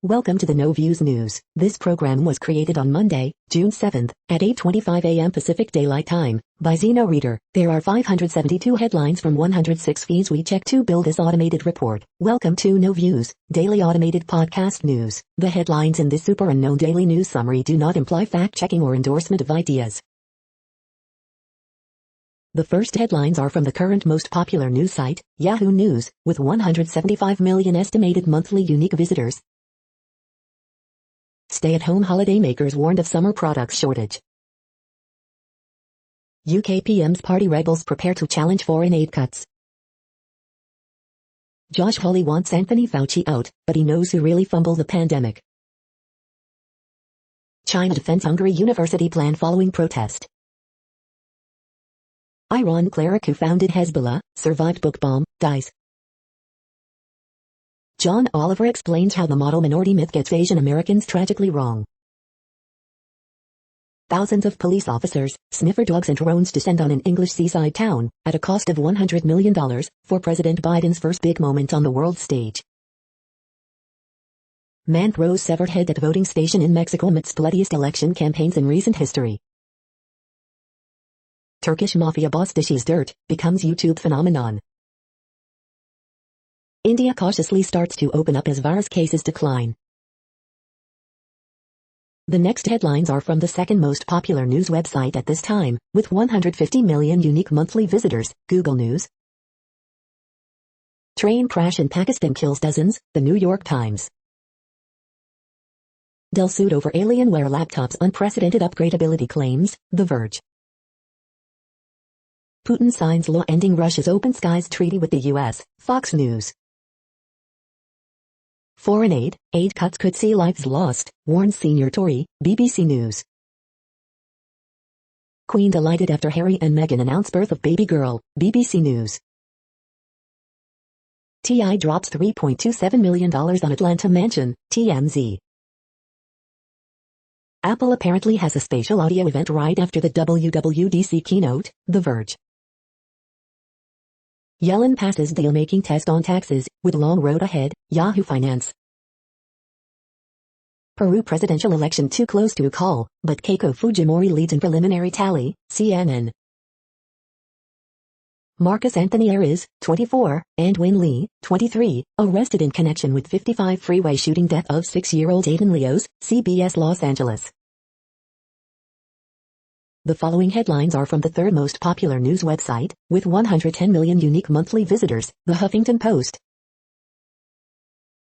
Welcome to the No Views News. This program was created on Monday, June 7th, at 8:25 a.m. Pacific Daylight Time, by Zeno Reader. There are 572 headlines from 106 feeds we check to build this automated report. Welcome to No Views, daily automated podcast news. The headlines in this super unknown daily news summary do not imply fact-checking or endorsement of ideas. The first headlines are from the current most popular news site, Yahoo News, with 175 million estimated monthly unique visitors. Stay-at-home holidaymakers warned of summer products shortage. UK PM's party rebels prepare to challenge foreign aid cuts. Josh Hawley wants Anthony Fauci out, but he knows who really fumbled the pandemic. China defends Hungary university plan following protest. Iran cleric who founded Hezbollah, survived book bomb, dies. John Oliver explains how the model minority myth gets Asian Americans tragically wrong. Thousands of police officers, sniffer dogs and drones descend on an English seaside town, at a cost of $100 million, for President Biden's first big moment on the world stage. Man throws severed head at voting station in Mexico amidst bloodiest election campaigns in recent history. Turkish mafia boss dishes dirt, becomes YouTube phenomenon. India cautiously starts to open up as virus cases decline. The next headlines are from the second most popular news website at this time, with 150 million unique monthly visitors, Google News. Train crash in Pakistan kills dozens, The New York Times. Dell sued over Alienware laptops' unprecedented upgradability claims, The Verge. Putin signs law ending Russia's open skies treaty with the U.S., Fox News. Foreign aid cuts could see lives lost, warns senior Tory, BBC News. Queen delighted after Harry and Meghan announce birth of baby girl, BBC News. TI drops $3.27 million on Atlanta mansion, TMZ. Apple apparently has a spatial audio event right after the WWDC keynote, The Verge. Yellen passes deal-making test on taxes, with long road ahead, Yahoo Finance. Peru presidential election too close to call, but Keiko Fujimori leads in preliminary tally, CNN. Marcus Anthony Ayres, 24, and Wayne Lee, 23, arrested in connection with 55 freeway shooting death of 6-year-old Aiden Leos, CBS Los Angeles. The following headlines are from the third most popular news website, with 110 million unique monthly visitors, The Huffington Post.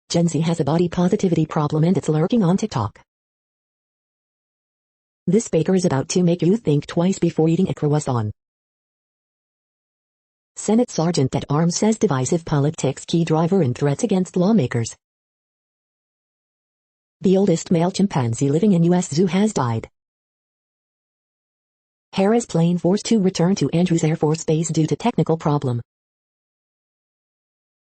Gen Z has a body positivity problem and it's lurking on TikTok. This baker is about to make you think twice before eating a croissant. Senate Sergeant at Arms says divisive politics key driver in threats against lawmakers. The oldest male chimpanzee living in U.S. zoo has died. Harris plane forced to return to Andrews Air Force Base due to technical problem.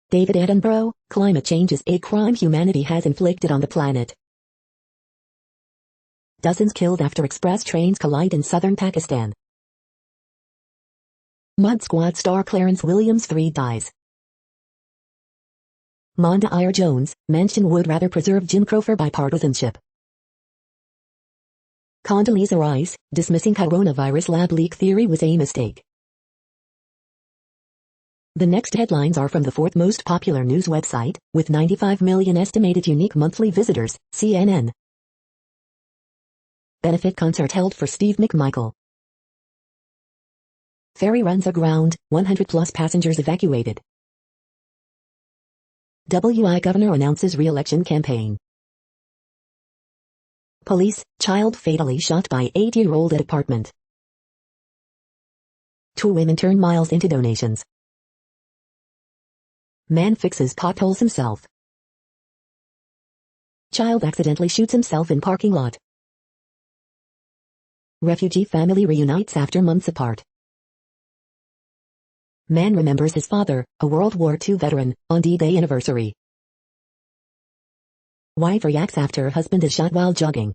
David Attenborough, climate change is a crime humanity has inflicted on the planet. Dozens killed after express trains collide in southern Pakistan. Mud Squad star Clarence Williams 3 dies. Monda Iyer Jones, Manchin would rather preserve Jim Crow for bipartisanship. Condoleezza Rice, dismissing coronavirus lab leak theory was a mistake. The next headlines are from the fourth most popular news website, with 95 million estimated unique monthly visitors, CNN. Benefit concert held for Steve McMichael. Ferry runs aground, 100-plus passengers evacuated. WI governor announces re-election campaign. Police, child fatally shot by 8-year-old at apartment. 2 women turn miles into donations. Man fixes potholes himself. Child accidentally shoots himself in parking lot. Refugee family reunites after months apart. Man remembers his father, a World War II veteran, on D-Day anniversary. Wife reacts after husband is shot while jogging.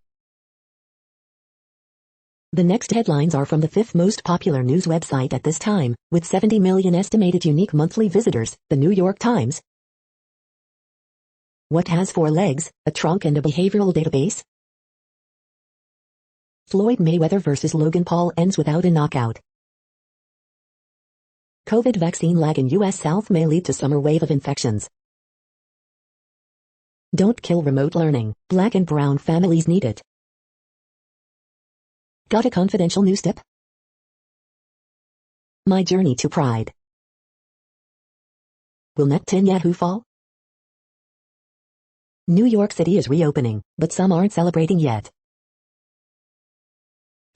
The next headlines are from the fifth most popular news website at this time, with 70 million estimated unique monthly visitors, The New York Times. What has 4 legs, a trunk and a behavioral database? Floyd Mayweather vs. Logan Paul ends without a knockout. COVID vaccine lag in U.S. South may lead to summer wave of infections. Don't kill remote learning. Black and brown families need it. Got a confidential news tip? My journey to pride. Will Netanyahu fall? New York City is reopening, but some aren't celebrating yet.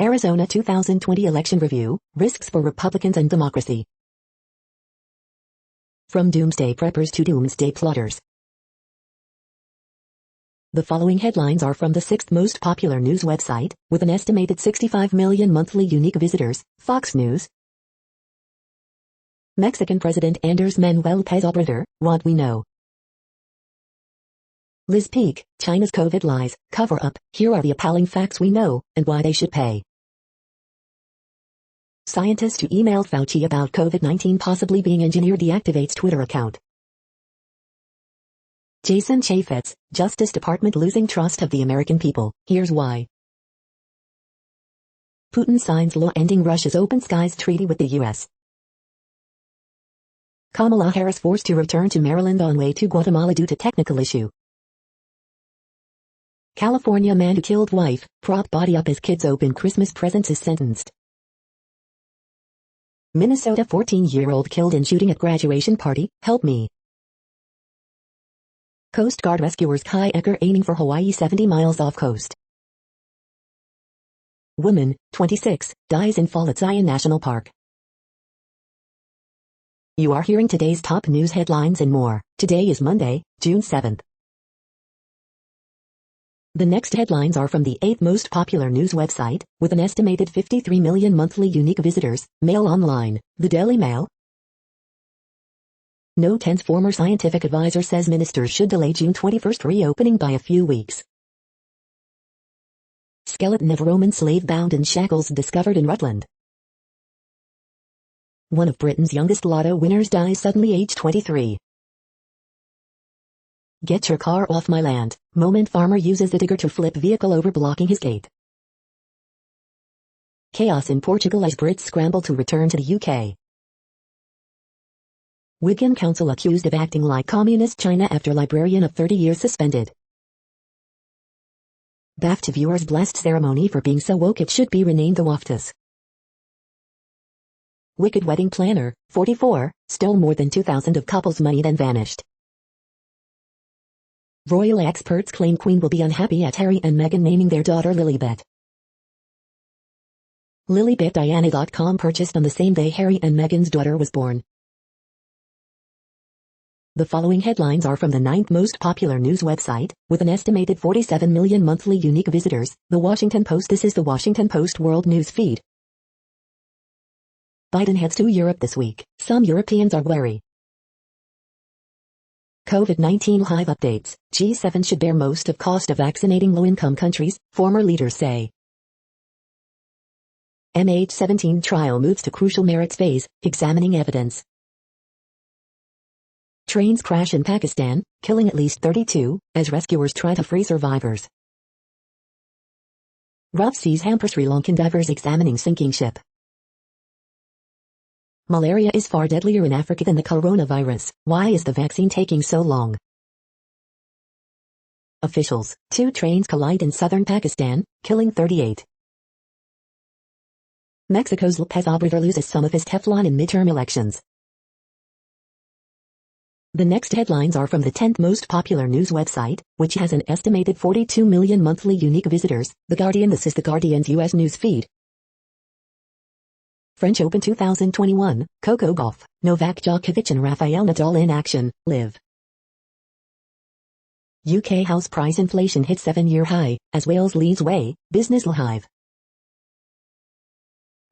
Arizona 2020 election review, risks for Republicans and democracy. From doomsday preppers to doomsday plotters. The following headlines are from the 6th most popular news website, with an estimated 65 million monthly unique visitors, Fox News. Mexican President Andrés Manuel López Obrador, what we know. Liz Peek, China's COVID lies, cover-up, here are the appalling facts we know, and why they should pay. Scientist who emailed Fauci about COVID-19 possibly being engineered deactivates Twitter account. Jason Chaffetz, Justice Department losing trust of the American people, here's why. Putin signs law ending Russia's open skies treaty with the U.S. Kamala Harris forced to return to Maryland on way to Guatemala due to technical issue. California man who killed wife, prop body up as kids open Christmas presents is sentenced. Minnesota 14-year-old killed in shooting at graduation party, help me. Coast Guard rescuers kayaker aiming for Hawaii 70 miles off coast. Woman, 26, dies in fall at Zion National Park. You are hearing today's top news headlines and more. Today is Monday, June 7th. The next headlines are from the 8th most popular news website, with an estimated 53 million monthly unique visitors, Mail Online, the Daily Mail. No tense former scientific advisor says ministers should delay June 21st reopening by a few weeks. Skeleton of Roman slave bound in shackles discovered in Rutland. One of Britain's youngest lotto winners dies suddenly aged 23. Get your car off my land. Moment farmer uses the digger to flip vehicle over blocking his gate. Chaos in Portugal as Brits scramble to return to the UK. Wigan Council accused of acting like Communist China after librarian of 30 years suspended. BAFTA viewers blessed ceremony for being so woke it should be renamed the WAFTAs. Wicked wedding planner, 44, stole more than 2,000 of couple's money then vanished. Royal experts claim Queen will be unhappy at Harry and Meghan naming their daughter Lilibet. LilibetDiana.com purchased on the same day Harry and Meghan's daughter was born. The following headlines are from the 9th most popular news website, with an estimated 47 million monthly unique visitors, The Washington Post. This is the Washington Post World News Feed. Biden heads to Europe this week. Some Europeans are wary. COVID-19 live updates. G7 should bear most of cost of vaccinating low-income countries, former leaders say. MH17 trial moves to crucial merits phase, examining evidence. Trains crash in Pakistan, killing at least 32, as rescuers try to free survivors. Rough seas hamper Sri Lankan divers examining sinking ship. Malaria is far deadlier in Africa than the coronavirus. Why is the vaccine taking so long? Officials, 2 trains collide in southern Pakistan, killing 38. Mexico's López Obrador loses some of his Teflon in midterm elections. The next headlines are from the 10th most popular news website, which has an estimated 42 million monthly unique visitors, The Guardian. This is The Guardian's U.S. news feed. French Open 2021, Coco Gauff, Novak Djokovic and Rafael Nadal in action, live. UK house price inflation hits 7-year high, as Wales leads way, business live.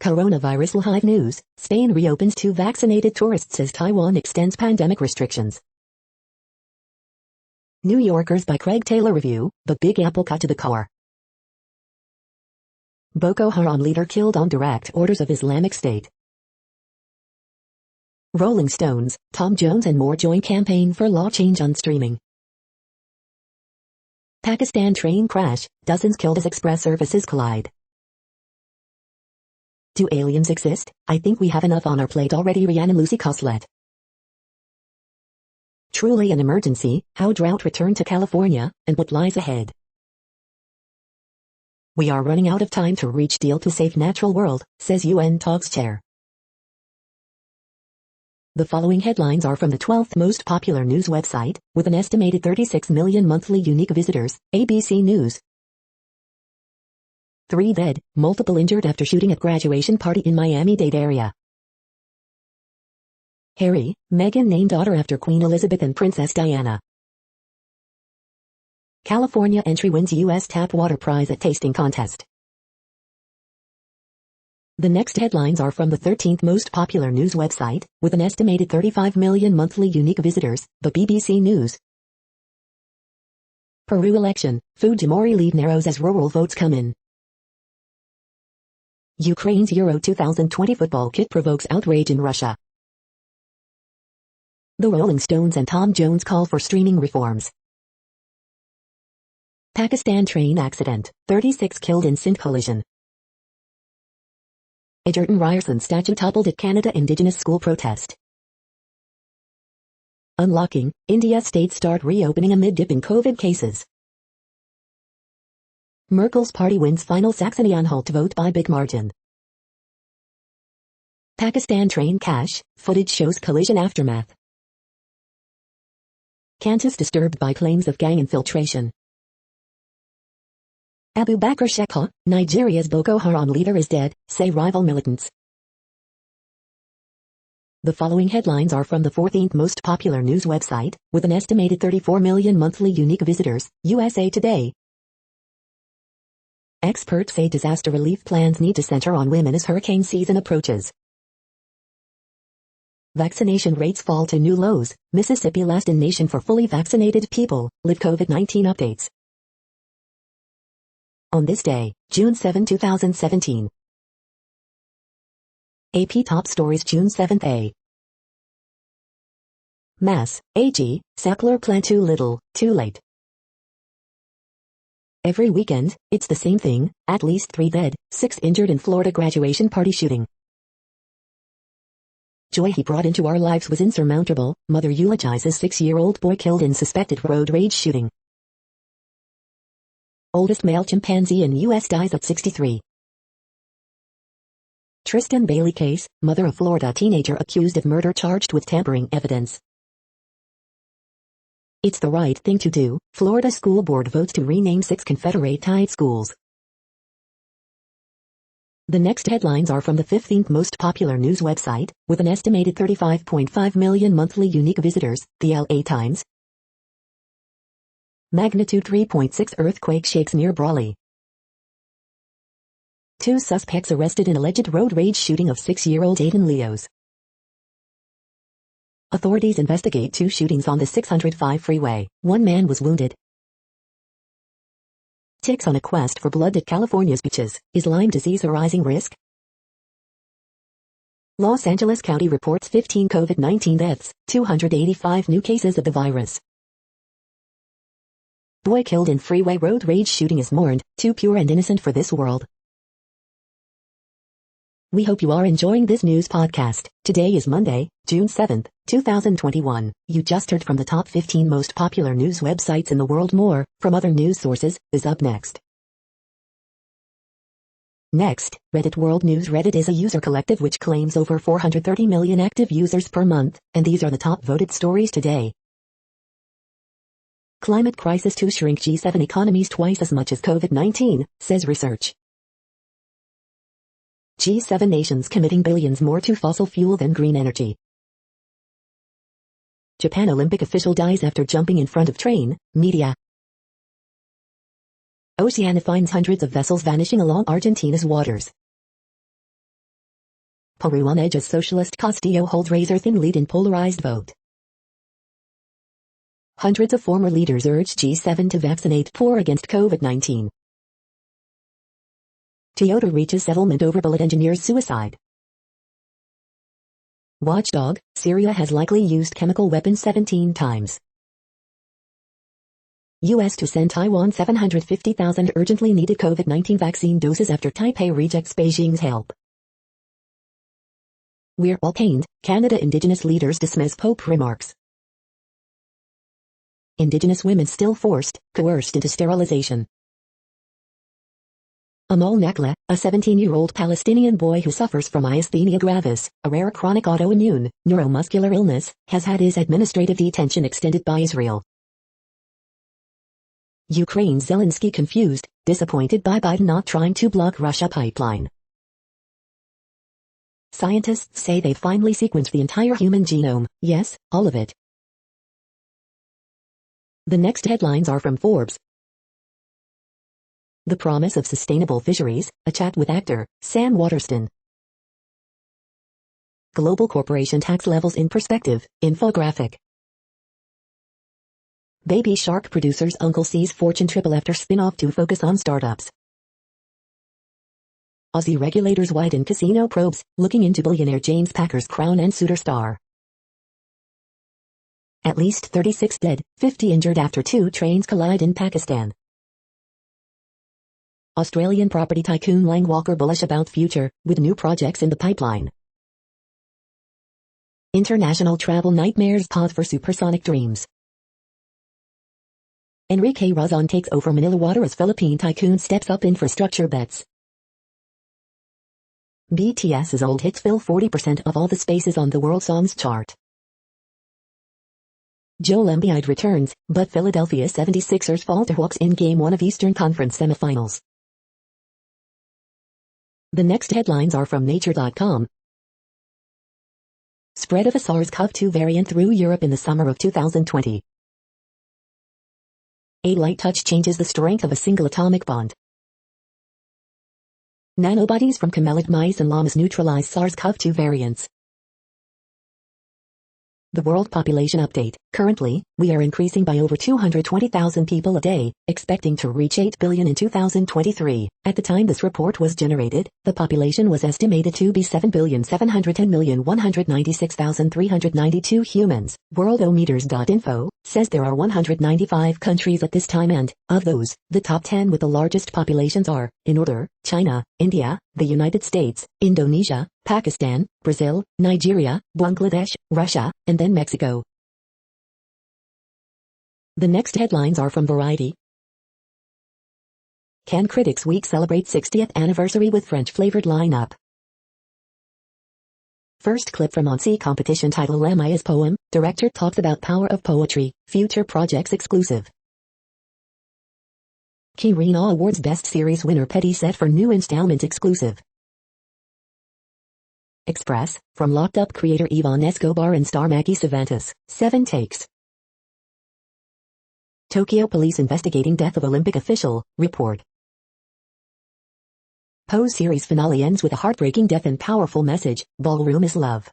Coronavirus live news, Spain reopens to vaccinated tourists as Taiwan extends pandemic restrictions. New Yorkers by Craig Taylor review, the Big Apple cut to the core. Boko Haram leader killed on direct orders of Islamic State. Rolling Stones, Tom Jones and more join campaign for law change on streaming. Pakistan train crash, dozens killed as express services collide. Do aliens exist? I think we have enough on our plate already. Rhiannon Lucy Coslet. Truly an emergency, how drought returned to California, and what lies ahead. We are running out of time to reach deal to save natural world, says UN talks chair. The following headlines are from the 12th most popular news website, with an estimated 36 million monthly unique visitors, ABC News. 3 dead, multiple injured after shooting at graduation party in Miami-Dade area. Harry, Meghan named daughter after Queen Elizabeth and Princess Diana. California entry wins U.S. tap water prize at tasting contest. The next headlines are from the 13th most popular news website, with an estimated 35 million monthly unique visitors, the BBC News. Peru election, Fujimori lead narrows as rural votes come in. Ukraine's Euro 2020 football kit provokes outrage in Russia. The Rolling Stones and Tom Jones call for streaming reforms. Pakistan train accident, 36 killed in Sindh collision. Egerton Ryerson statue toppled at Canada Indigenous school protest. Unlocking, India states start reopening amid dip in COVID cases. Merkel's party wins final Saxony-Anhalt vote by big margin. Pakistan train crash, footage shows collision aftermath. Qantas disturbed by claims of gang infiltration. Abu Bakr Shekau, Nigeria's Boko Haram leader is dead, say rival militants. The following headlines are from the 14th most popular news website, with an estimated 34 million monthly unique visitors, USA Today. Experts say disaster relief plans need to center on women as hurricane season approaches. Vaccination rates fall to new lows, Mississippi last in nation for fully vaccinated people, live COVID-19 updates. On this day, June 7, 2017. AP Top Stories June 7th A. Mass, AG, Sackler plan too little, too late. Every weekend, it's the same thing, at least 3 dead, 6 injured in Florida graduation party shooting. Joy he brought into our lives was insurmountable, mother eulogizes 6-year-old boy killed in suspected road rage shooting. Oldest male chimpanzee in U.S. dies at 63. Tristan Bailey case, mother of Florida teenager accused of murder charged with tampering evidence. It's the right thing to do, Florida school board votes to rename 6 Confederate-tied schools. The next headlines are from the 15th most popular news website, with an estimated 35.5 million monthly unique visitors, the LA Times. Magnitude 3.6 earthquake shakes near Brawley. 2 suspects arrested in alleged road rage shooting of 6-year-old Aiden Leos. Authorities investigate 2 shootings on the 605 freeway. 1 man was wounded. Ticks on a quest for blood at California's beaches. Is Lyme disease a rising risk? Los Angeles County reports 15 COVID-19 deaths, 285 new cases of the virus. Boy killed in freeway road rage shooting is mourned, too pure and innocent for this world. We hope you are enjoying this news podcast. Today is Monday, June 7th, 2021. You just heard from the top 15 most popular news websites in the world. More, from other news sources, is up next. Next, Reddit World News. Reddit is a user collective which claims over 430 million active users per month, and these are the top voted stories today. Climate crisis to shrink G7 economies twice as much as COVID-19, says research. G7 nations committing billions more to fossil fuel than green energy. Japan Olympic official dies after jumping in front of train, media. Oceania finds hundreds of vessels vanishing along Argentina's waters. Peru on edge as socialist Castillo holds razor-thin lead in polarized vote. Hundreds of former leaders urge G7 to vaccinate poor against COVID-19. Toyota reaches settlement over bullet engineer's suicide. Watchdog, Syria has likely used chemical weapons 17 times. U.S. to send Taiwan 750,000 urgently needed COVID-19 vaccine doses after Taipei rejects Beijing's help. We're all pained, Canada Indigenous leaders dismiss Pope remarks. Indigenous women still coerced into sterilization. Amal Nakla, a 17-year-old Palestinian boy who suffers from myasthenia gravis, a rare chronic autoimmune, neuromuscular illness, has had his administrative detention extended by Israel. Ukraine's Zelensky confused, disappointed by Biden not trying to block Russia pipeline. Scientists say they've finally sequenced the entire human genome, yes, all of it. The next headlines are from Forbes. The promise of sustainable fisheries, a chat with actor Sam Waterston. Global corporation tax levels in perspective, infographic. Baby Shark producer's uncle sees fortune triple after spin-off to focus on startups. Aussie regulators widen casino probes, looking into billionaire James Packer's Crown and Suitor star. At least 36 dead, 50 injured after two trains collide in Pakistan. Australian property tycoon Lang Walker bullish about future, with new projects in the pipeline. International travel nightmares pause for supersonic dreams. Enrique Razon takes over Manila water as Philippine tycoon steps up infrastructure bets. BTS's old hits fill 40% of all the spaces on the World Songs chart. Joel Embiid returns, but Philadelphia 76ers fall to Hawks in Game 1 of Eastern Conference semifinals. The next headlines are from Nature.com. Spread of a SARS-CoV-2 variant through Europe in the summer of 2020. A light touch changes the strength of a single atomic bond. Nanobodies from camelid mice and llamas neutralize SARS-CoV-2 variants. The World Population Update. Currently, we are increasing by over 220,000 people a day, expecting to reach 8 billion in 2023. At the time this report was generated, the population was estimated to be 7,710,196,392 humans. Worldometers.info says there are 195 countries at this time and, of those, the top 10 with the largest populations are, in order, China, India, the United States, Indonesia, Pakistan, Brazil, Nigeria, Bangladesh, Russia, and then Mexico. The next headlines are from Variety. Cannes Critics Week celebrates 60th anniversary with French-flavored lineup. First clip from Annecy competition title Lamaya's poem, director talks about power of poetry, future projects exclusive. Kirina Awards Best Series winner Petty set for new installment exclusive. Express, from Locked Up creator Ivan Escobar and star Maggie Cervantes, 7 takes. Tokyo police investigating death of Olympic official, report. Pose series finale ends with a heartbreaking death and powerful message, ballroom is love.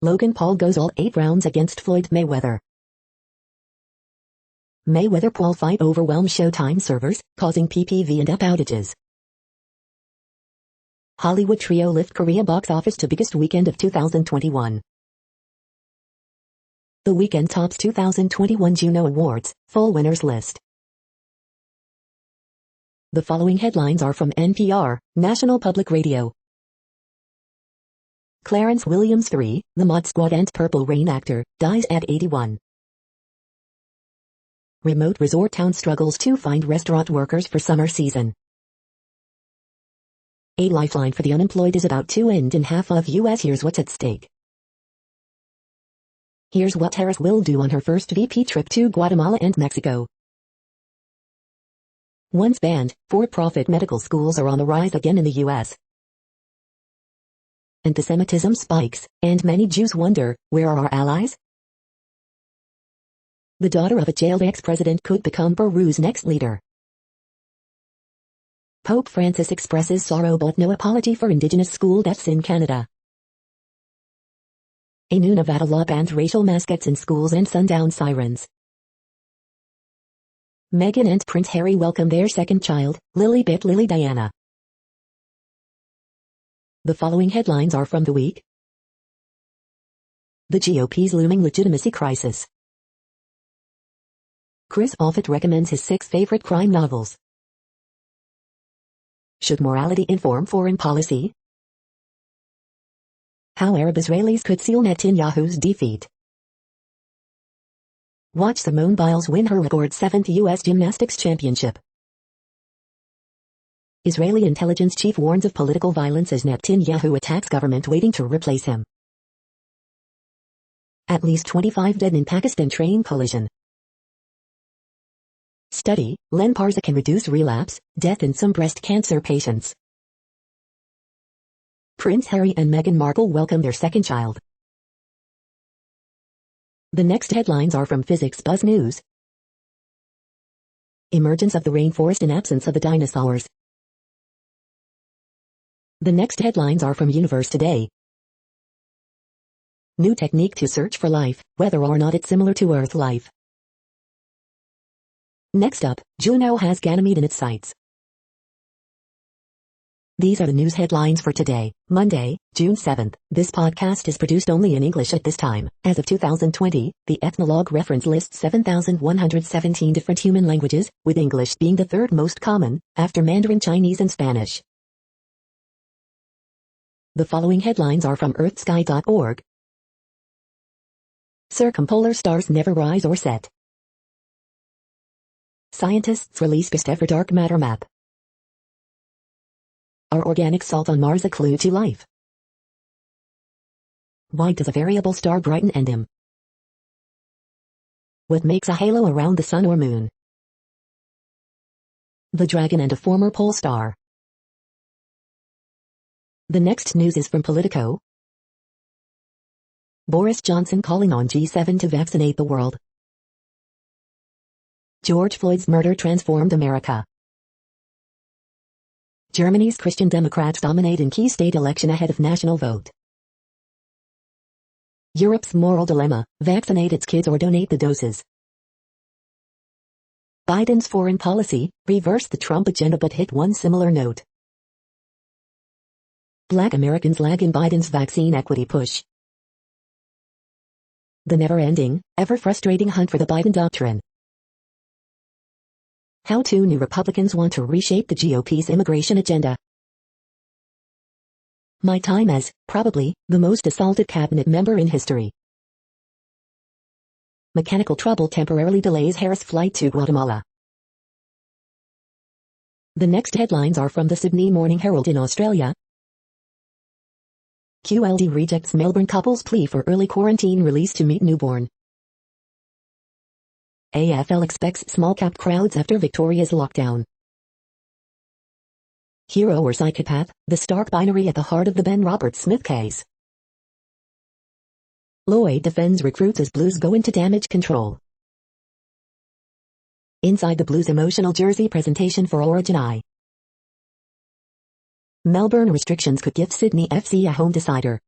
Logan Paul goes all 8 rounds against Floyd Mayweather. Mayweather-Paul fight overwhelms Showtime servers, causing PPV and app outages. Hollywood trio lift Korea box office to biggest weekend of 2021. The Weeknd tops 2021 Juno Awards, full winners list. The following headlines are from NPR, National Public Radio. Clarence Williams III, the Mod Squad and Purple Rain actor, dies at 81. Remote resort town struggles to find restaurant workers for summer season. A lifeline for the unemployed is about to end in half of U.S. Here's what's at stake. Here's what Harris will do on her first VP trip to Guatemala and Mexico. Once banned, for-profit medical schools are on the rise again in the U.S. Antisemitism spikes, and many Jews wonder, where are our allies? The daughter of a jailed ex-president could become Peru's next leader. Pope Francis expresses sorrow but no apology for Indigenous school deaths in Canada. A new Nevada law bans racial mascots in schools and sundown sirens. Meghan and Prince Harry welcome their second child, Lilibet Lily Diana. The following headlines are from The Week. The GOP's looming legitimacy crisis. Chris Offutt recommends his 6 favorite crime novels. Should morality inform foreign policy? How Arab Israelis could seal Netanyahu's defeat. Watch Simone Biles win her record 7th U.S. Gymnastics Championship. Israeli intelligence chief warns of political violence as Netanyahu attacks government waiting to replace him. At least 25 dead in Pakistan train collision. Study, Lynparza can reduce relapse, death in some breast cancer patients. Prince Harry and Meghan Markle welcome their second child. The next headlines are from Physics Buzz News. Emergence of the rainforest in absence of the dinosaurs. The next headlines are from Universe Today. New technique to search for life, whether or not it's similar to Earth life. Next up, Juno has Ganymede in its sights. These are the news headlines for today, Monday, June 7th. This podcast is produced only in English at this time. As of 2020, the Ethnologue reference lists 7,117 different human languages, with English being the third most common, after Mandarin Chinese and Spanish. The following headlines are from earthsky.org. Circumpolar stars never rise or set. Scientists release best ever dark matter map. Are organic salt on Mars a clue to life? Why does a variable star brighten and dim? What makes a halo around the sun or moon? The Dragon and a former pole star. The next news is from Politico. Boris Johnson calling on G7 to vaccinate the world. George Floyd's murder transformed America. Germany's Christian Democrats dominate in key state election ahead of national vote. Europe's moral dilemma, vaccinate its kids or donate the doses. Biden's foreign policy, reversed the Trump agenda but hit one similar note. Black Americans lag in Biden's vaccine equity push. The never-ending, ever-frustrating hunt for the Biden doctrine. How 2 new Republicans want to reshape the GOP's immigration agenda. My time as, probably, the most assaulted cabinet member in history. Mechanical trouble temporarily delays Harris' flight to Guatemala. The next headlines are from the Sydney Morning Herald in Australia. QLD rejects Melbourne couple's plea for early quarantine release to meet newborn. AFL expects small-cap crowds after Victoria's lockdown. Hero or psychopath, the stark binary at the heart of the Ben Roberts-Smith case. Lloyd defends recruits as Blues go into damage control. Inside the Blues emotional jersey presentation for Origin I. Melbourne restrictions could give Sydney FC a home decider.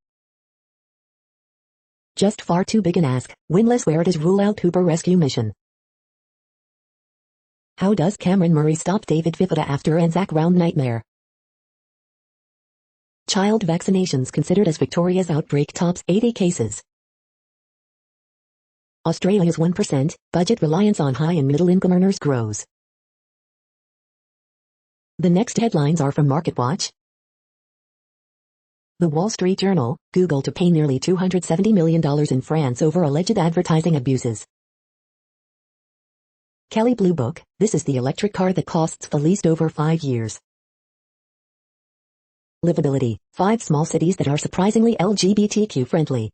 Just far too big an ask, winless where does rule out Hooper rescue mission. How does Cameron Murray stop David Fifita after Anzac Round nightmare? Child vaccinations considered as Victoria's outbreak tops 80 cases. Australia's 1% budget reliance on high and middle income earners grows. The next headlines are from MarketWatch. The Wall Street Journal, Google to pay nearly $270 million in France over alleged advertising abuses. Kelley Blue Book, this is the electric car that costs the least over 5 years. Livability, 5 small cities that are surprisingly LGBTQ friendly.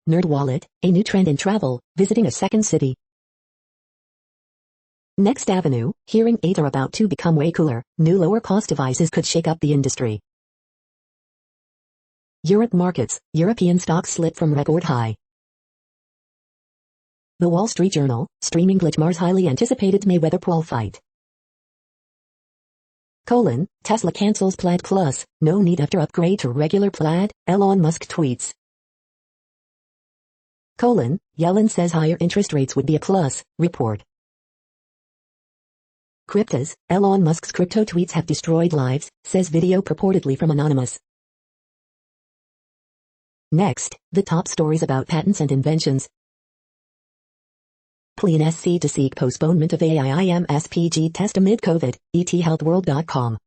NerdWallet, a new trend in travel, visiting a second city. Next Avenue, hearing aids are about to become way cooler, new lower cost devices could shake up the industry. Europe markets, European stocks slip from record high. The Wall Street Journal, streaming glitch mars highly anticipated Mayweather-Paul fight. Tesla cancels Plaid Plus, no need after upgrade to regular Plaid, Elon Musk tweets. Yellen says higher interest rates would be a plus, report. Cryptos, Elon Musk's crypto tweets have destroyed lives, says video purportedly from Anonymous. Next, the top stories about patents and inventions. Clean SC to seek postponement of AIIMS-PG test amid COVID, ETHealthWorld.com.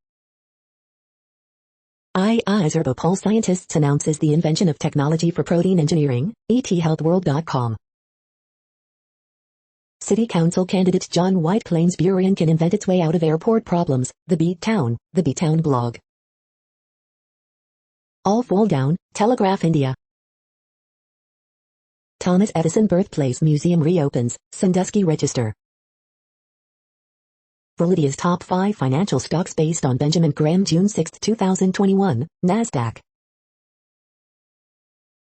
Isobopol scientists announces the invention of technology for protein engineering, ETHealthWorld.com. City Council candidate John White claims Burien can invent its way out of airport problems, the B-Town blog. All fall down, Telegraph India. Thomas Edison Birthplace Museum reopens, Sandusky Register. Validia's top 5 financial stocks based on Benjamin Graham June 6, 2021, NASDAQ.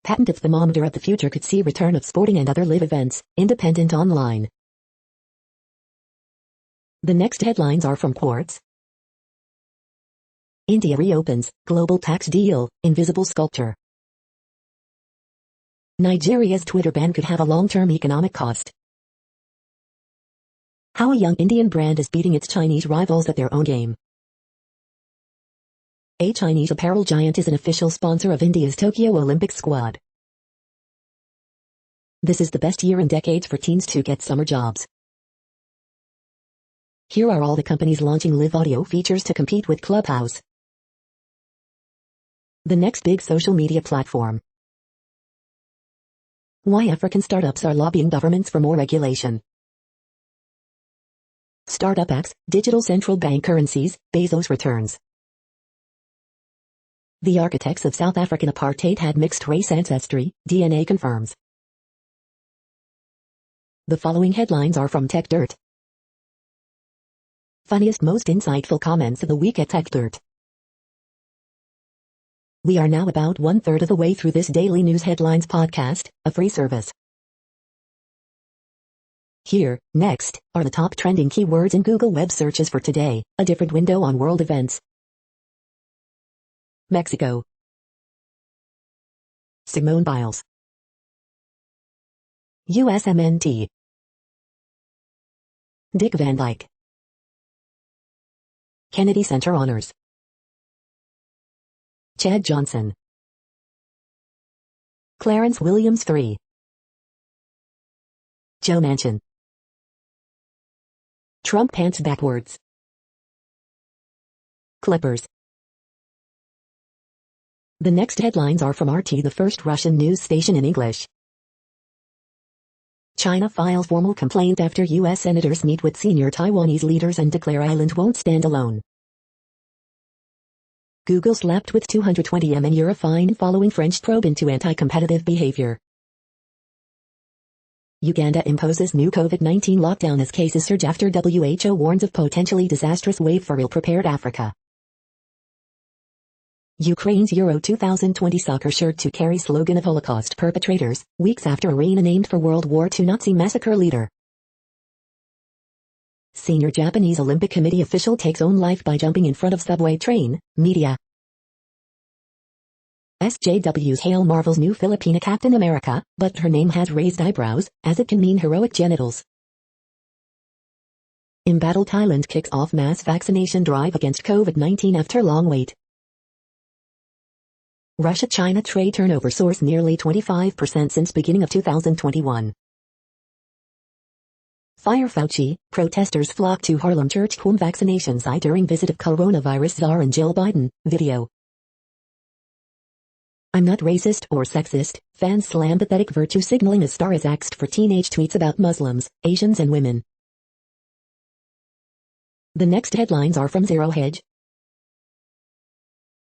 Patented thermometer of the future could see return of sporting and other live events, Independent Online. The next headlines are from Quartz. India reopens, global tax deal, invisible sculpture. Nigeria's Twitter ban could have a long-term economic cost. How a young Indian brand is beating its Chinese rivals at their own game. A Chinese apparel giant is an official sponsor of India's Tokyo Olympic squad. This is the best year in decades for teens to get summer jobs. Here are all the companies launching live audio features to compete with Clubhouse. The next big social media platform. Why African startups are lobbying governments for more regulation. Startup X, digital central bank currencies, Bezos returns. The architects of South African apartheid had mixed race ancestry, DNA confirms. The following headlines are from TechDirt. Funniest most insightful comments of the week at TechDirt. We are now about 1/3 of the way through this daily news headlines podcast, a free service. Here, next, are the top trending keywords in Google web searches for today, a different window on world events. Mexico. Simone Biles. USMNT. Dick Van Dyke. Kennedy Center Honors. Chad Johnson. Clarence Williams III. Joe Manchin. Trump pants backwards. Clippers. The next headlines are from RT, the first Russian news station in English. China files formal complaint after U.S. senators meet with senior Taiwanese leaders and declare island won't stand alone. Google slapped with €220 million fine following French probe into anti-competitive behavior. Uganda imposes new COVID-19 lockdown as cases surge after WHO warns of potentially disastrous wave for ill-prepared Africa. Ukraine's Euro 2020 soccer shirt to carry slogan of Holocaust perpetrators, weeks after arena named for World War II Nazi massacre leader. Senior Japanese Olympic Committee official takes own life by jumping in front of subway train, media. SJWs hail Marvel's new Filipina Captain America, but her name has raised eyebrows, as it can mean heroic genitals. Embattled Thailand kicks off mass vaccination drive against COVID-19 after long wait. Russia-China trade turnover soars nearly 25% since beginning of 2021. Fire Fauci, protesters flock to Harlem Church home vaccination site during visit of coronavirus czar and Jill Biden, video. I'm not racist or sexist, fans slam pathetic virtue signaling as star is axed for teenage tweets about Muslims, Asians and women. The next headlines are from Zero Hedge.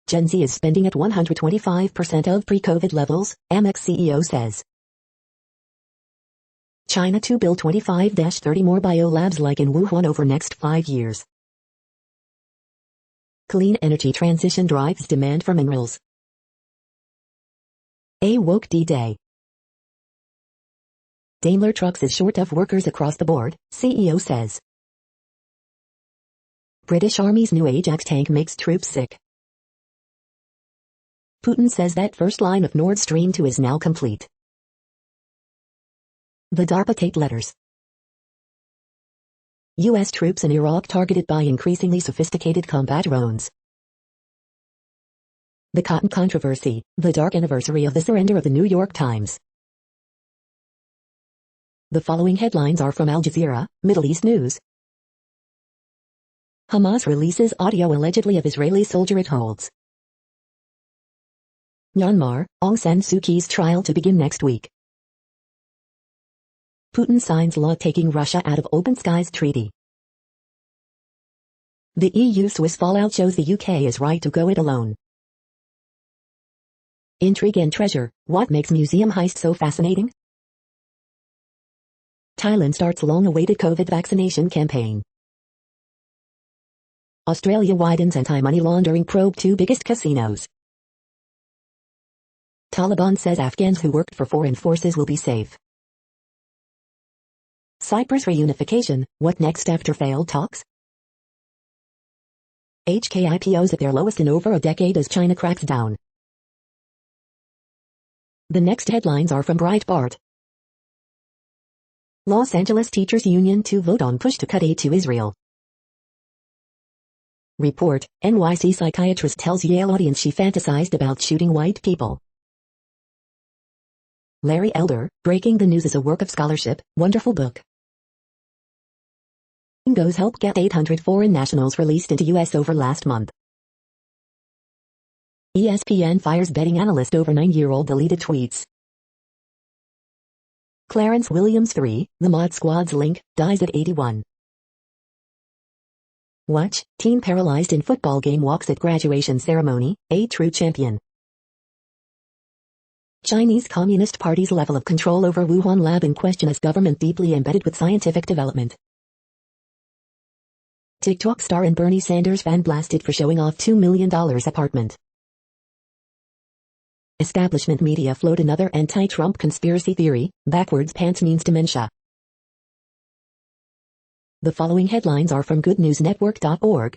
Gen Z is spending at 125% of pre-COVID levels, Amex CEO says. China to build 25-30 more biolabs like in Wuhan over next 5 years. Clean energy transition drives demand for minerals. A woke D-Day. Daimler Trucks is short of workers across the board, CEO says. British Army's new Ajax tank makes troops sick. Putin says that first line of Nord Stream 2 is now complete. The DARPA tape letters. U.S. troops in Iraq targeted by increasingly sophisticated combat drones. The Cotton Controversy, the dark anniversary of the surrender of the New York Times. The following headlines are from Al Jazeera, Middle East News. Hamas releases audio allegedly of Israeli soldier it holds. Myanmar, Aung San Suu Kyi's trial to begin next week. Putin signs law taking Russia out of Open Skies Treaty. The EU-Swiss fallout shows the UK is right to go it alone. Intrigue and treasure, what makes museum heist so fascinating? Thailand starts long-awaited COVID vaccination campaign. Australia widens anti-money laundering probe to biggest casinos. Taliban says Afghans who worked for foreign forces will be safe. Cyprus reunification, what next after failed talks? HK IPOs at their lowest in over a decade as China cracks down. The next headlines are from Breitbart. Los Angeles Teachers Union to vote on push to cut aid to Israel. Report, NYC psychiatrist tells Yale audience she fantasized about shooting white people. Larry Elder, Breaking the News is a work of scholarship, wonderful book. Goes help get 800 foreign nationals released into U.S. over last month. ESPN fires betting analyst over 9-year-old deleted tweets. Clarence Williams III, the Mod Squad's link, dies at 81. Watch, teen paralyzed in football game walks at graduation ceremony, a true champion. Chinese Communist Party's level of control over Wuhan lab in question as government deeply embedded with scientific development. TikTok star and Bernie Sanders fan blasted for showing off $2 million apartment. Establishment media float another anti-Trump conspiracy theory, backwards pants means dementia. The following headlines are from goodnewsnetwork.org.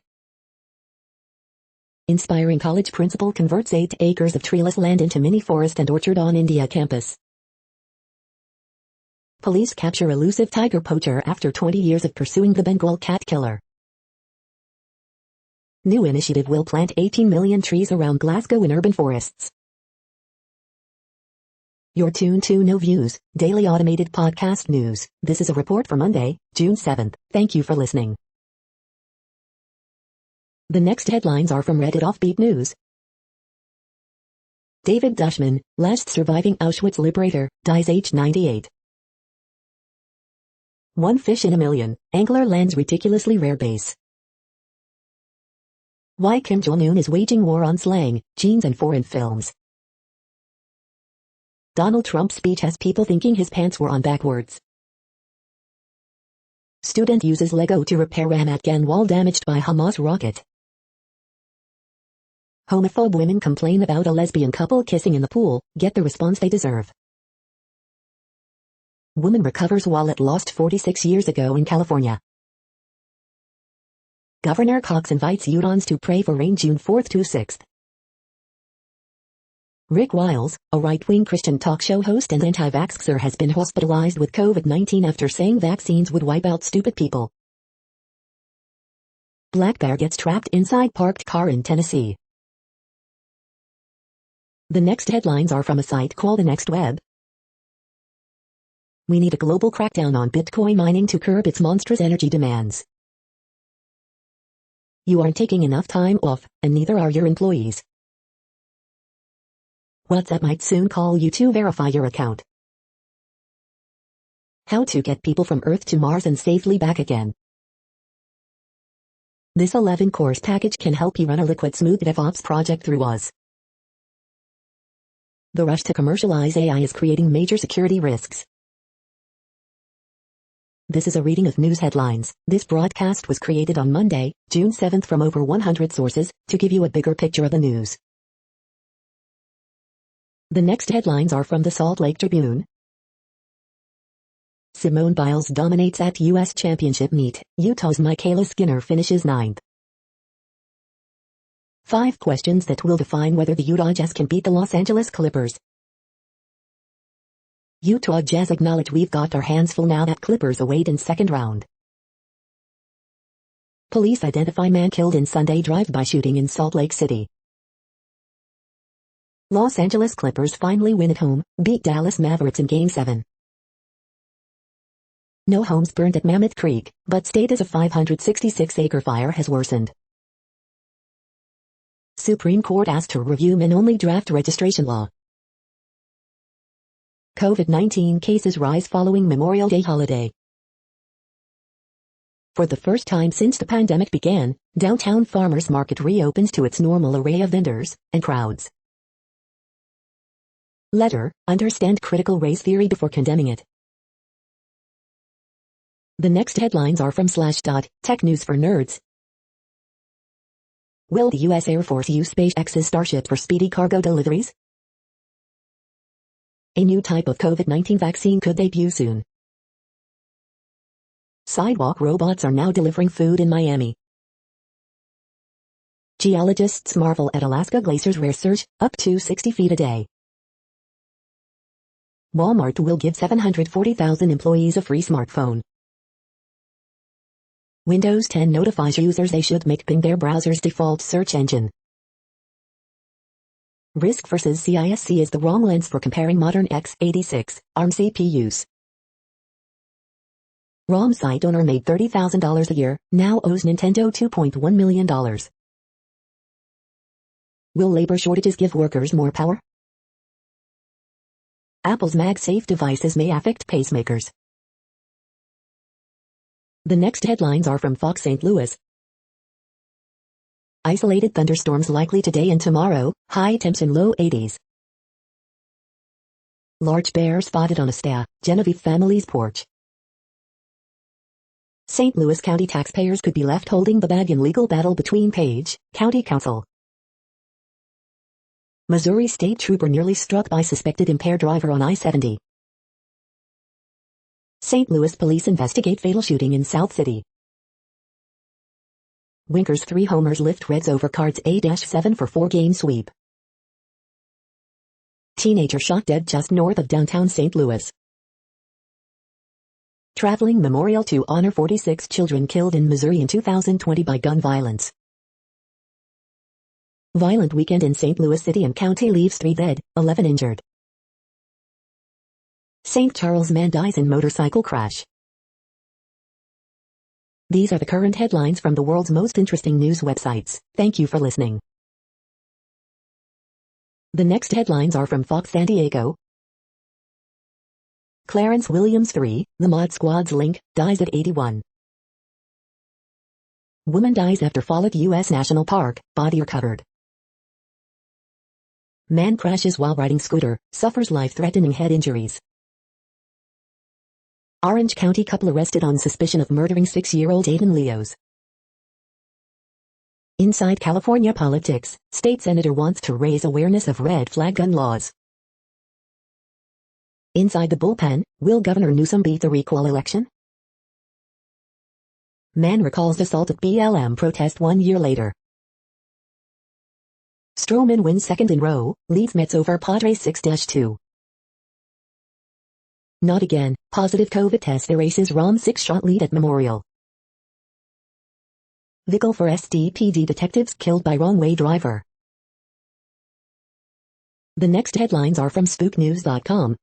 Inspiring college principal converts 8 acres of treeless land into mini forest and orchard on India campus. Police capture elusive tiger poacher after 20 years of pursuing the Bengal cat killer. New initiative will plant 18 million trees around Glasgow in urban forests. You're tuned to No Views, daily automated podcast news. This is a report for Monday, June 7th. Thank you for listening. The next headlines are from Reddit Offbeat News. David Dushman, last surviving Auschwitz liberator, dies age 98. One fish in a million, angler lands ridiculously rare base. Why Kim Jong-un is waging war on slang, jeans and foreign films. Donald Trump's speech has people thinking his pants were on backwards. Student uses Lego to repair Afghan wall damaged by Hamas rocket. Homophobe women complain about a lesbian couple kissing in the pool, get the response they deserve. Woman recovers wallet lost 46 years ago in California. Governor Cox invites Utahns to pray for rain June 4th to 6th. Rick Wiles, a right-wing Christian talk show host and anti-vaxxer, has been hospitalized with COVID-19 after saying vaccines would wipe out stupid people. Black bear gets trapped inside parked car in Tennessee. The next headlines are from a site called The Next Web. We need a global crackdown on Bitcoin mining to curb its monstrous energy demands. You aren't taking enough time off, and neither are your employees. WhatsApp might soon call you to verify your account. How to get people from Earth to Mars and safely back again. This 11-course package can help you run a liquid smooth DevOps project through Oz. The rush to commercialize AI is creating major security risks. This is a reading of news headlines. This broadcast was created on Monday, June 7th from over 100 sources, to give you a bigger picture of the news. The next headlines are from the Salt Lake Tribune. Simone Biles dominates at U.S. Championship meet. Utah's Michaela Skinner finishes 9th. 5 questions that will define whether the Utah Jazz can beat the Los Angeles Clippers. Utah Jazz acknowledge we've got our hands full now that Clippers await in second round. Police identify man killed in Sunday drive-by shooting in Salt Lake City. Los Angeles Clippers finally win at home, beat Dallas Mavericks in Game 7. No homes burned at Mammoth Creek, but status of 566-acre fire has worsened. Supreme Court asked to review men-only draft registration law. COVID-19 cases rise following Memorial Day holiday. For the first time since the pandemic began, downtown Farmers Market reopens to its normal array of vendors and crowds. Letter, understand critical race theory before condemning it. The next headlines are from Slashdot, Tech News for Nerds. Will the U.S. Air Force use SpaceX's Starship for speedy cargo deliveries? A new type of COVID-19 vaccine could debut soon. Sidewalk robots are now delivering food in Miami. Geologists marvel at Alaska glacier's rare surge, up to 60 feet a day. Walmart will give 740,000 employees a free smartphone. Windows 10 notifies users they should make Bing their browser's default search engine. RISC versus CISC is the wrong lens for comparing modern x86 ARM CPUs. ROM site owner made $30,000 a year, now owes Nintendo $2.1 million. Will labor shortages give workers more power? Apple's MagSafe devices may affect pacemakers. The next headlines are from Fox St. Louis. Isolated thunderstorms likely today and tomorrow, high temps in low 80s. Large bear spotted on a Genevieve family's porch. St. Louis County taxpayers could be left holding the bag in legal battle between Page County Council. Missouri State Trooper nearly struck by suspected impaired driver on I-70. St. Louis police investigate fatal shooting in South City. Winkers 3 homers lift Reds over Cards A-7 for 4-game sweep. Teenager shot dead just north of downtown St. Louis. Traveling memorial to honor 46 children killed in Missouri in 2020 by gun violence. Violent weekend in St. Louis City and County leaves 3 dead, 11 injured. St. Charles man dies in motorcycle crash. These are the current headlines from the world's most interesting news websites. Thank you for listening. The next headlines are from Fox San Diego. Clarence Williams III, the Mod Squad's link, dies at 81. Woman dies after fall at U.S. National Park, body recovered. Man crashes while riding scooter, suffers life-threatening head injuries. Orange County couple arrested on suspicion of murdering 6-year-old Aiden Leos. Inside California politics, state senator wants to raise awareness of red flag gun laws. Inside the bullpen, will Governor Newsom beat the recall election? Man recalls assault at BLM protest 1 year later. Stroman wins second in row, leads Mets over Padres 6-2. Not again, positive COVID test erases Rom 6-shot lead at Memorial. Vehicle for SDPD detectives killed by wrong-way driver. The next headlines are from SpookNews.com.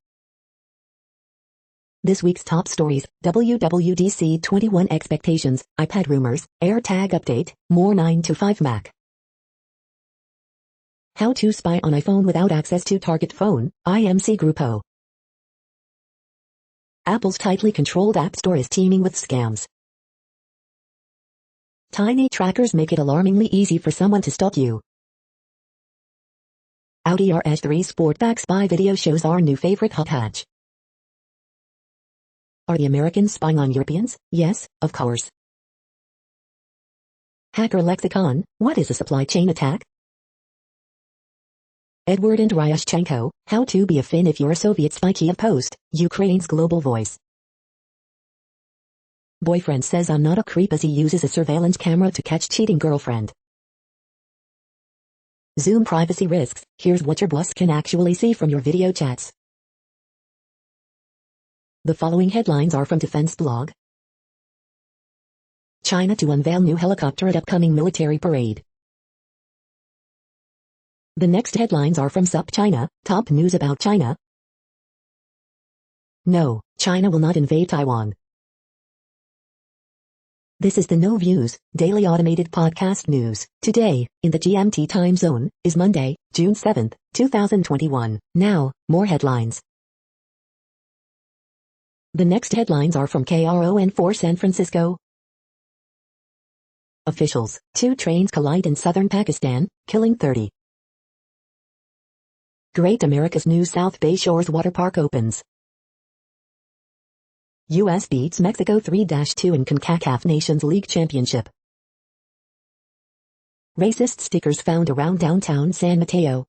This week's top stories: WWDC 21 expectations, iPad rumors, AirTag update, more 9 to 5 Mac. How to spy on iPhone without access to target phone, IMC Grupo. Apple's tightly controlled App Store is teeming with scams. Tiny trackers make it alarmingly easy for someone to stalk you. Audi RS3 Sportback spy video shows our new favorite hot hatch. Are the Americans spying on Europeans? Yes, of course. Hacker Lexicon, what is a supply chain attack? Edward and Ryashchenko, how to be a Finn if you're a Soviet spy. Kiev Post, Ukraine's global voice. Boyfriend says I'm not a creep as he uses a surveillance camera to catch cheating girlfriend. Zoom privacy risks, here's what your boss can actually see from your video chats. The following headlines are from Defense Blog. China to unveil new helicopter at upcoming military parade. The next headlines are from SupChina, top news about China. No, China will not invade Taiwan. This is the No Views, daily automated podcast news. Today, in the GMT time zone, is Monday, June 7th, 2021. Now, more headlines. The next headlines are from KRON4 San Francisco. Officials, 2 trains collide in southern Pakistan, killing 30. Great America's new South Bay Shores Water Park opens. U.S. beats Mexico 3-2 in CONCACAF Nations League Championship. Racist stickers found around downtown San Mateo.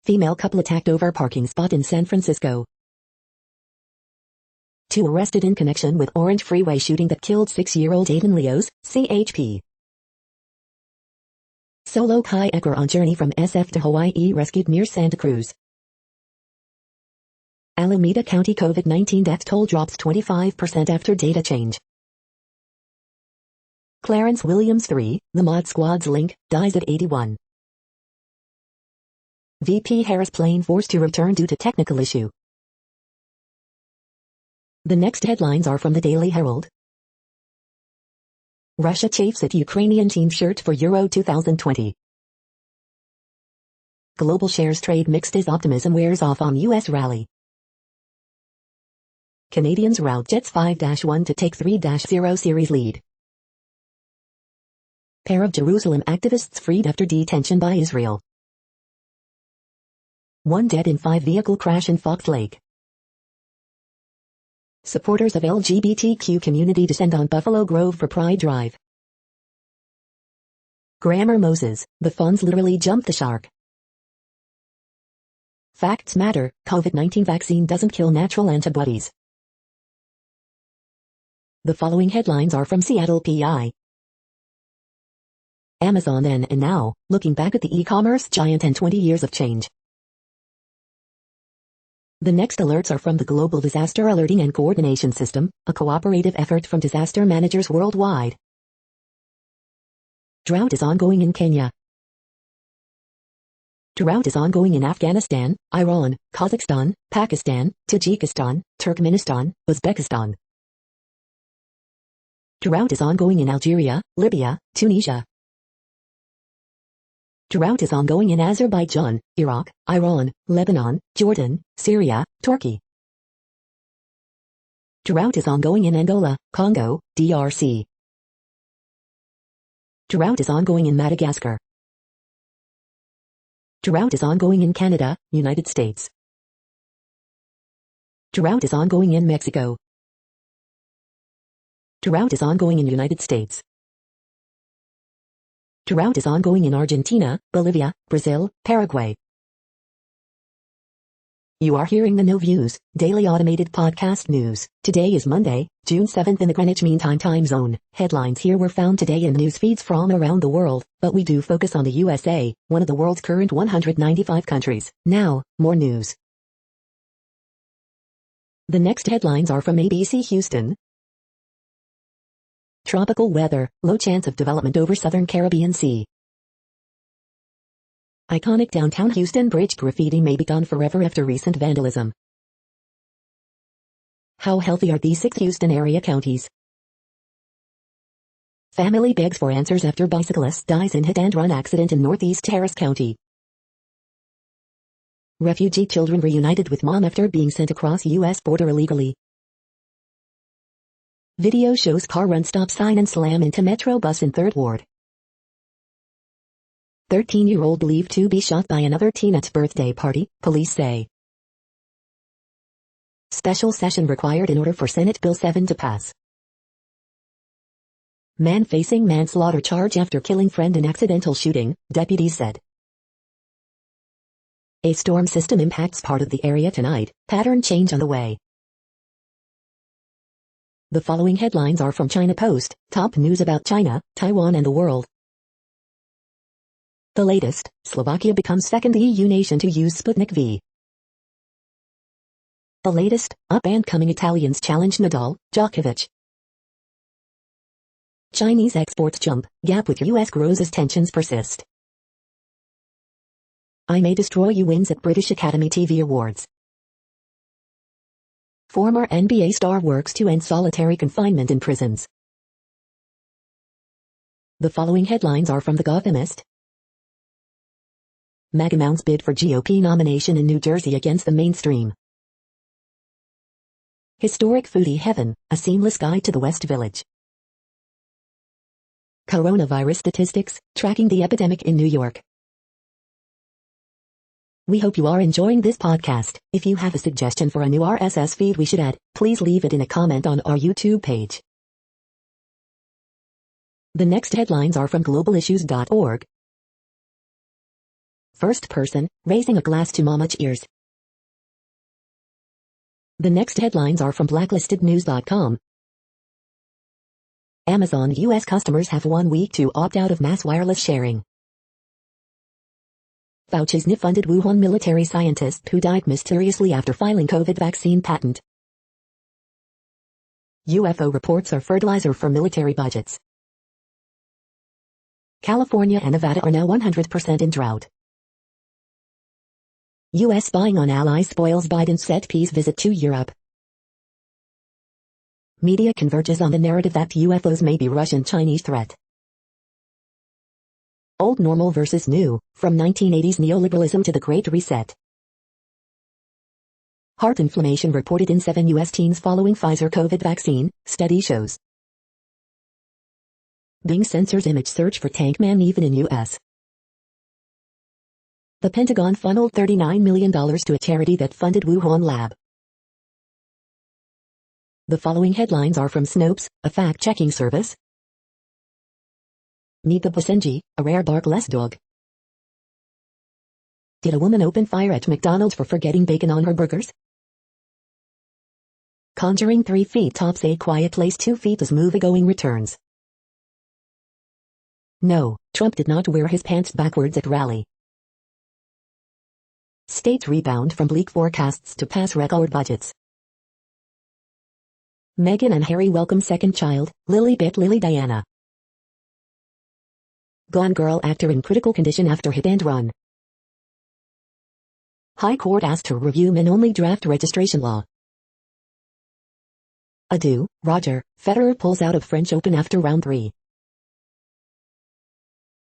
Female couple attacked over parking spot in San Francisco. 2 arrested in connection with Orange Freeway shooting that killed 6-year-old Aiden Leos, CHP. Solo kayaker on journey from SF to Hawaii rescued near Santa Cruz. Alameda County COVID-19 death toll drops 25% after data change. Clarence Williams III, the Mod Squad's link, dies at 81. VP Harris plane forced to return due to technical issue. The next headlines are from the Daily Herald. Russia chafes at Ukrainian team shirt for Euro 2020. Global shares trade mixed as optimism wears off on U.S. rally. Canadians rout Jets 5-1 to take 3-0 series lead. Pair of Jerusalem activists freed after detention by Israel. 1 dead in 5 vehicle crash in Fox Lake. Supporters of LGBTQ community descend on Buffalo Grove for Pride Drive. Grammar Moses, the funds literally jumped the shark. Facts matter, COVID-19 vaccine doesn't kill natural antibodies. The following headlines are from Seattle PI. Amazon then and now, looking back at the e-commerce giant and 20 years of change. The next alerts are from the Global Disaster Alerting and Coordination System, a cooperative effort from disaster managers worldwide. Drought is ongoing in Kenya. Drought is ongoing in Afghanistan, Iran, Kazakhstan, Pakistan, Tajikistan, Turkmenistan, Uzbekistan. Drought is ongoing in Algeria, Libya, Tunisia. Drought is ongoing in Azerbaijan, Iraq, Iran, Lebanon, Jordan, Syria, Turkey. Drought is ongoing in Angola, Congo, DRC. Drought is ongoing in Madagascar. Drought is ongoing in Canada, United States. Drought is ongoing in Mexico. Drought is ongoing in United States. Drought is ongoing in Argentina, Bolivia, Brazil, Paraguay. You are hearing the No Views, daily automated podcast news. Today is Monday, June 7th in the Greenwich Mean Time zone. Headlines here were found today in news feeds from around the world, but we do focus on the USA, one of the world's current 195 countries. Now, more news. The next headlines are from ABC Houston. Tropical weather, low chance of development over southern Caribbean Sea. Iconic downtown Houston bridge graffiti may be gone forever after recent vandalism. How healthy are these 6 Houston area counties? Family begs for answers after bicyclist dies in hit-and-run accident in Northeast Harris County. Refugee children reunited with mom after being sent across U.S. border illegally. Video shows car run stop sign and slam into metro bus in 3rd Ward. 13-year-old believed to be shot by another teen at birthday party, police say. Special session required in order for Senate Bill 7 to pass. Man facing manslaughter charge after killing friend in accidental shooting, deputies said. A storm system impacts part of the area tonight, pattern change on the way. The following headlines are from China Post, top news about China, Taiwan and the world. The latest, Slovakia becomes 2nd EU nation to use Sputnik V. The latest, up-and-coming Italians challenge Nadal, Djokovic. Chinese exports jump, gap with US grows as tensions persist. I May Destroy You wins at British Academy TV Awards. Former NBA star works to end solitary confinement in prisons. The following headlines are from The Gothamist. MAGA mounts bid for GOP nomination in New Jersey against the mainstream. Historic foodie heaven, a seamless guide to the West Village. Coronavirus statistics, tracking the epidemic in New York. We hope you are enjoying this podcast. If you have a suggestion for a new RSS feed we should add, please leave it in a comment on our YouTube page. The next headlines are from globalissues.org. First person, raising a glass to mama cheers. The next headlines are from blacklistednews.com. Amazon U.S. customers have 1 week to opt out of mass wireless sharing. Fauci's funded Wuhan military scientist who died mysteriously after filing COVID vaccine patent. UFO reports are fertilizer for military budgets. California and Nevada are now 100% in drought. U.S. spying on allies spoils Biden's set piece visit to Europe. Media converges on the narrative that UFOs may be Russian-Chinese threat. Old normal versus new, from 1980s neoliberalism to the Great Reset. Heart inflammation reported in 7 U.S. teens following Pfizer COVID vaccine, study shows. Bing censors image search for Tank Man even in U.S. The Pentagon funneled $39 million to a charity that funded Wuhan lab. The following headlines are from Snopes, a fact-checking service. Meet the Basenji, a rare barkless dog. Did a woman open fire at McDonald's for forgetting bacon on her burgers? Conjuring 3 feet tops A Quiet Place 2 feet as moviegoing returns. No, Trump did not wear his pants backwards at rally. States rebound from bleak forecasts to pass record budgets. Meghan and Harry welcome second child, Lily Diana. Gone Girl actor in critical condition after hit and run. High Court asked to review men-only draft registration law. Adieu, Roger, Federer pulls out of French Open after round 3.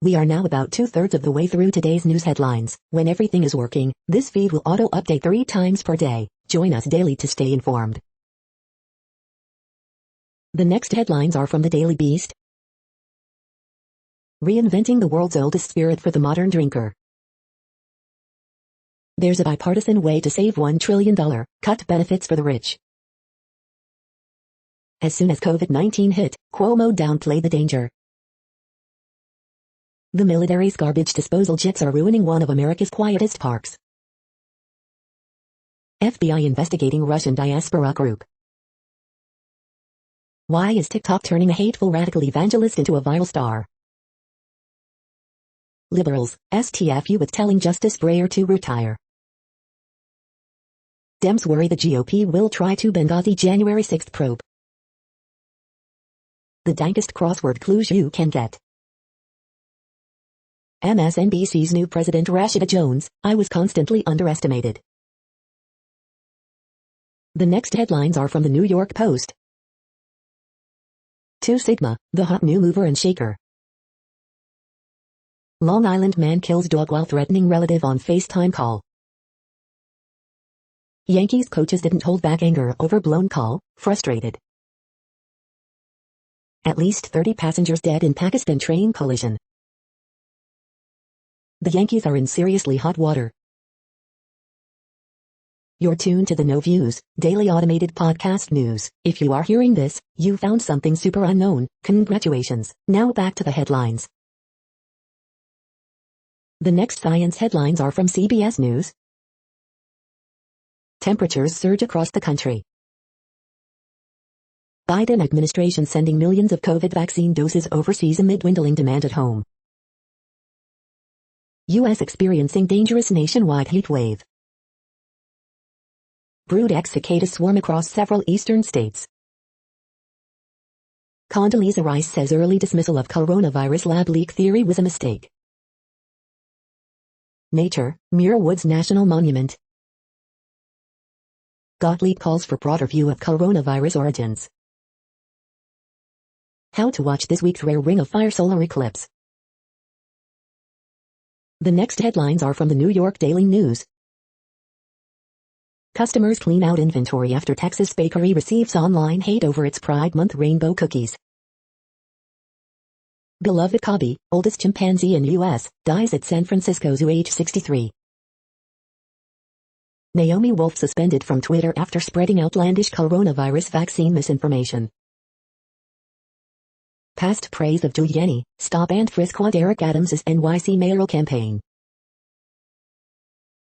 We are now about 2/3 of the way through today's news headlines. When everything is working, this feed will auto-update 3 times per day. Join us daily to stay informed. The next headlines are from the Daily Beast. Reinventing the world's oldest spirit for the modern drinker. There's a bipartisan way to save $1 trillion, cut benefits for the rich. As soon as COVID-19 hit, Cuomo downplayed the danger. The military's garbage disposal jets are ruining one of America's quietest parks. FBI investigating Russian diaspora group. Why is TikTok turning a hateful radical evangelist into a viral star? Liberals, STFU with telling Justice Breyer to retire. Dems worry the GOP will try to Benghazi January 6 probe. The dankest crossword clues you can get. MSNBC's new president Rashida Jones, I was constantly underestimated. The next headlines are from the New York Post. 2 Sigma, the hot new mover and shaker. Long Island man kills dog while threatening relative on FaceTime call. Yankees coaches didn't hold back anger over blown call, frustrated. At least 30 passengers dead in Pakistan train collision. The Yankees are in seriously hot water. You're tuned to the No Views, daily automated podcast news. If you are hearing this, you found something super unknown. Congratulations. Now back to the headlines. The next science headlines are from CBS News. Temperatures surge across the country. Biden administration sending millions of COVID vaccine doses overseas amid dwindling demand at home. U.S. experiencing dangerous nationwide heat wave. Brood X cicadas swarm across several eastern states. Condoleezza Rice says early dismissal of coronavirus lab leak theory was a mistake. Nature, Muir Woods National Monument. Gottlieb calls for broader view of coronavirus origins. How to watch this week's rare Ring of Fire solar eclipse. The next headlines are from the New York Daily News. Customers clean out inventory after Texas bakery receives online hate over its Pride Month rainbow cookies. Beloved Cobby, oldest chimpanzee in U.S., dies at San Francisco Zoo age 63. Naomi Wolf suspended from Twitter after spreading outlandish coronavirus vaccine misinformation. Past praise of Giuliani, stop and frisk Eric Adams' NYC mayoral campaign.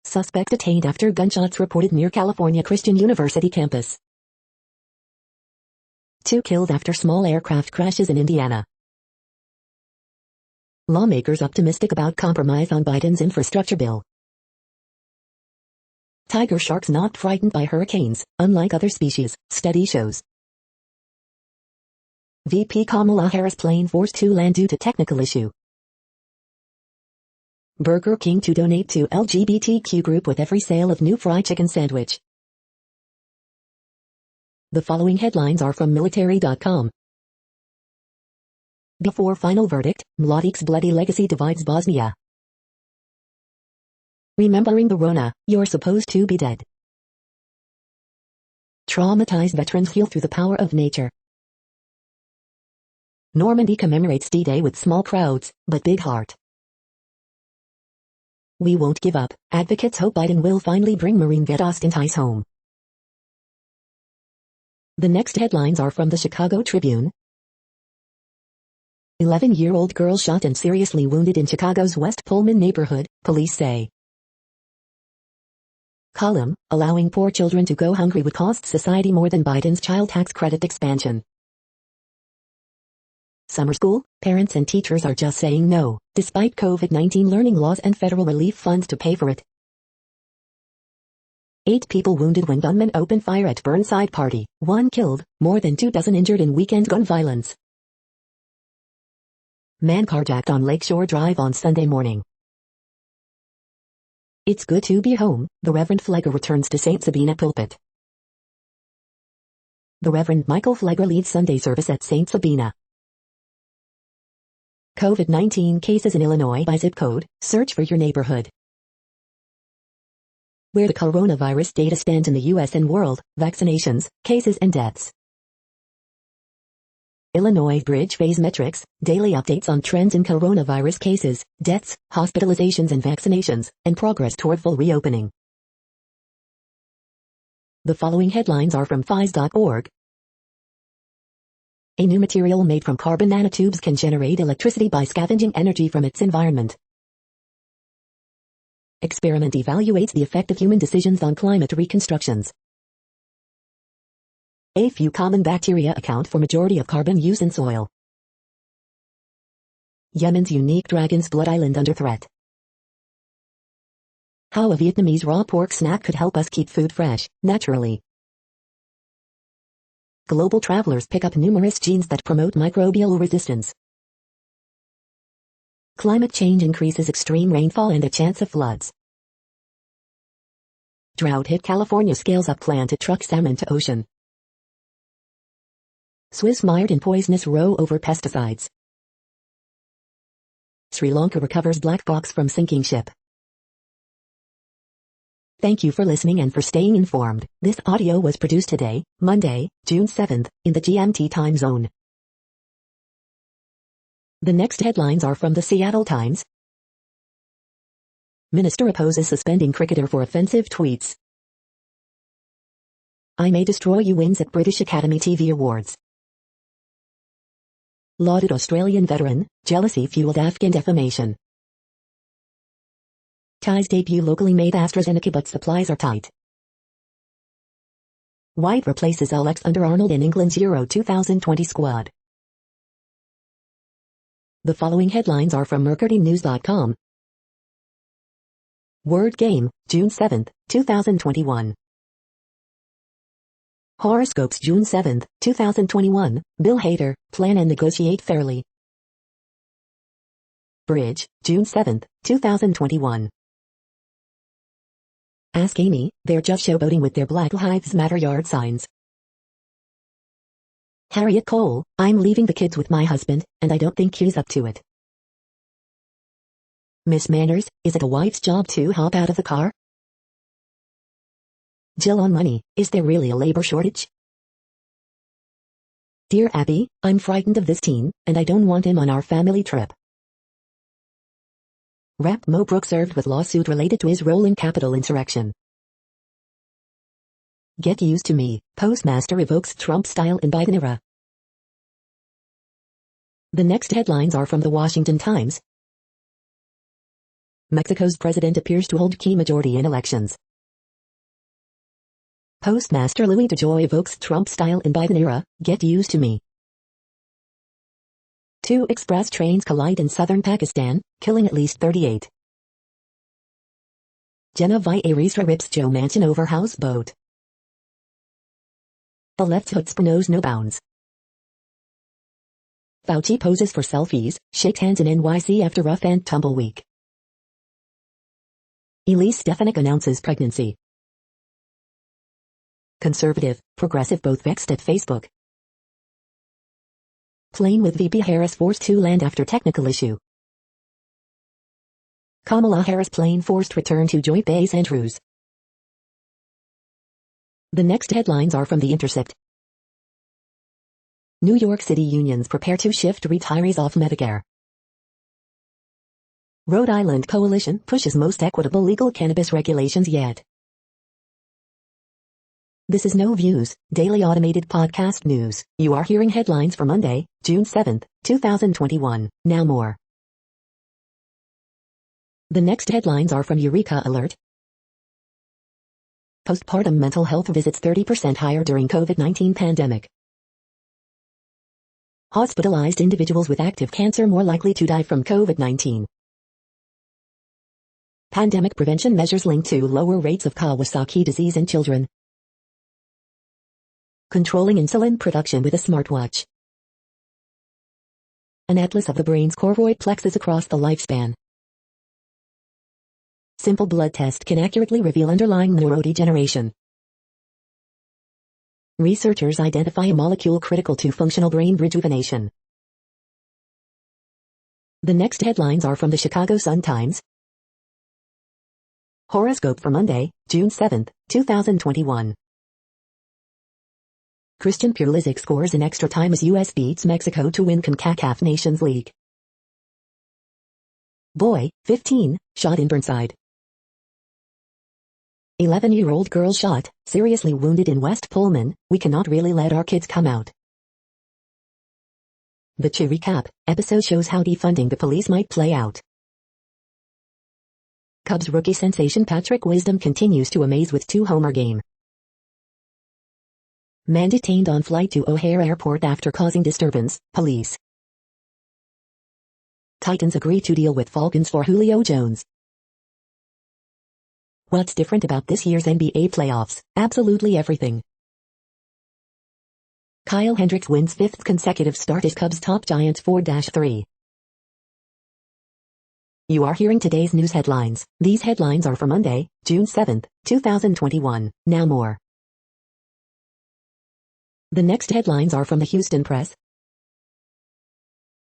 Suspect detained after gunshots reported near California Christian University campus. 2 killed after small aircraft crashes in Indiana. Lawmakers optimistic about compromise on Biden's infrastructure bill. Tiger sharks not frightened by hurricanes, unlike other species, study shows. VP Kamala Harris plane forced to land due to technical issue. Burger King to donate to LGBTQ group with every sale of new fried chicken sandwich. The following headlines are from military.com. Before final verdict, Mladik's bloody legacy divides Bosnia. Remembering the Rona, you're supposed to be dead. Traumatized veterans heal through the power of nature. Normandy commemorates D-Day with small crowds, but big heart. We won't give up, advocates hope Biden will finally bring Marine vet Austin Tice home. The next headlines are from the Chicago Tribune. 11-year-old girl shot and seriously wounded in Chicago's West Pullman neighborhood, police say. Column, allowing poor children to go hungry would cost society more than Biden's child tax credit expansion. Summer school, parents and teachers are just saying no, despite COVID-19 learning laws and federal relief funds to pay for it. 8 people wounded when gunmen opened fire at Burnside party, 1 killed, more than 2 dozen injured in weekend gun violence. Man carjacked on Lakeshore Drive on Sunday morning. It's good to be home, the Reverend Flegger returns to St. Sabina pulpit. The Reverend Michael Flegger leads Sunday service at St. Sabina. COVID-19 cases in Illinois by zip code, search for your neighborhood. Where the coronavirus data stands in the U.S. and world, vaccinations, cases and deaths. Illinois Bridge Phase Metrics, daily updates on trends in coronavirus cases, deaths, hospitalizations and vaccinations, and progress toward full reopening. The following headlines are from phys.org. A new material made from carbon nanotubes can generate electricity by scavenging energy from its environment. Experiment evaluates the effect of human decisions on climate reconstructions. A few common bacteria account for majority of carbon use in soil. Yemen's unique Dragon's Blood Island under threat. How a Vietnamese raw pork snack could help us keep food fresh, naturally. Global travelers pick up numerous genes that promote microbial resistance. Climate change increases extreme rainfall and a chance of floods. Drought hit California scales up plan to truck salmon to ocean. Swiss mired in poisonous row over pesticides. Sri Lanka recovers black box from sinking ship. Thank you for listening and for staying informed. This audio was produced today, Monday, June 7th, in the GMT time zone. The next headlines are from the Seattle Times. Minister opposes suspending cricketer for offensive tweets. I May Destroy You wins at British Academy TV Awards. Lauded Australian veteran, jealousy fueled Afghan defamation. Thai's debut locally made AstraZeneca but supplies are tight. White replaces Alex under Arnold in England's Euro 2020 squad. The following headlines are from mercurynews.com. Word Game, June 7, 2021. Horoscopes June 7, 2021, Bill Hader, plan and negotiate fairly. Bridge, June 7, 2021. Ask Amy, they're just showboating with their Black Lives Matter yard signs. Harriet Cole, I'm leaving the kids with my husband, and I don't think he's up to it. Miss Manners, is it a wife's job to hop out of the car? Jill on money, is there really a labor shortage? Dear Abby, I'm frightened of this teen, and I don't want him on our family trip. Rep. Mo Brooks served with lawsuit related to his role in Capitol insurrection. Get used to me, Postmaster evokes Trump style in Biden era. The next headlines are from the Washington Times. Mexico's president appears to hold key majority in elections. Postmaster Louis DeJoy evokes Trump style in Biden era, get used to me. Two express trains collide in southern Pakistan, killing at least 38. Jenna Vieira rips Joe Manchin over houseboat. The left's chutzpah knows no bounds. Fauci poses for selfies, shakes hands in NYC after rough and tumble week. Elise Stefanik announces pregnancy. Conservative, progressive both vexed at Facebook. Plane with VP Harris forced to land after technical issue. Kamala Harris plane forced return to Joint Base Andrews. The next headlines are from The Intercept. New York City unions prepare to shift retirees off Medicare. Rhode Island coalition pushes most equitable legal cannabis regulations yet. This is No Views, daily automated podcast news. You are hearing headlines for Monday, June 7, 2021. Now more. The next headlines are from Eureka Alert. Postpartum mental health visits 30% higher during COVID-19 pandemic. Hospitalized individuals with active cancer more likely to die from COVID-19. Pandemic prevention measures linked to lower rates of Kawasaki disease in children. Controlling insulin production with a smartwatch. An atlas of the brain's choroid plexus across the lifespan. Simple blood test can accurately reveal underlying neurodegeneration. Researchers identify a molecule critical to functional brain rejuvenation. The next headlines are from the Chicago Sun-Times. Horoscope for Monday, June 7, 2021. Christian Pulisic scores in extra time as U.S. beats Mexico to win CONCACAF Nations League. Boy, 15, shot in Burnside. 11-year-old girl shot, seriously wounded in West Pullman. We cannot really let our kids come out. The Chi recap episode shows how defunding the police might play out. Cubs rookie sensation Patrick Wisdom continues to amaze with 2-homer game. Man detained on flight to O'Hare Airport after causing disturbance, police. Titans agree to deal with Falcons for Julio Jones. What's different about this year's NBA playoffs? Absolutely everything. Kyle Hendricks wins 5th consecutive start as Cubs top Giants 4-3. You are hearing today's news headlines. These headlines are for Monday, June 7, 2021. Now more. The next headlines are from the Houston Press.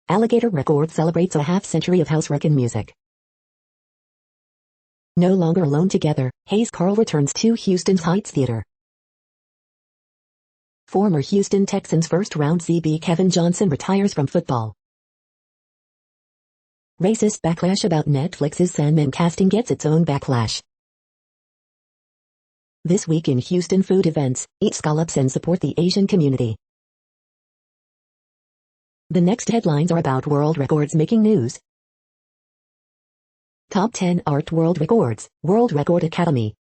Alligator Records celebrates a half-century of house wreckin' music. No longer alone together, Hayes Carl returns to Houston's Heights Theater. Former Houston Texans first-round CB Kevin Johnson retires from football. Racist backlash about Netflix's Sandman casting gets its own backlash. This week in Houston food events, eat scallops and support the Asian community. The next headlines are about world records making news. Top 10 Art World Records, World Record Academy.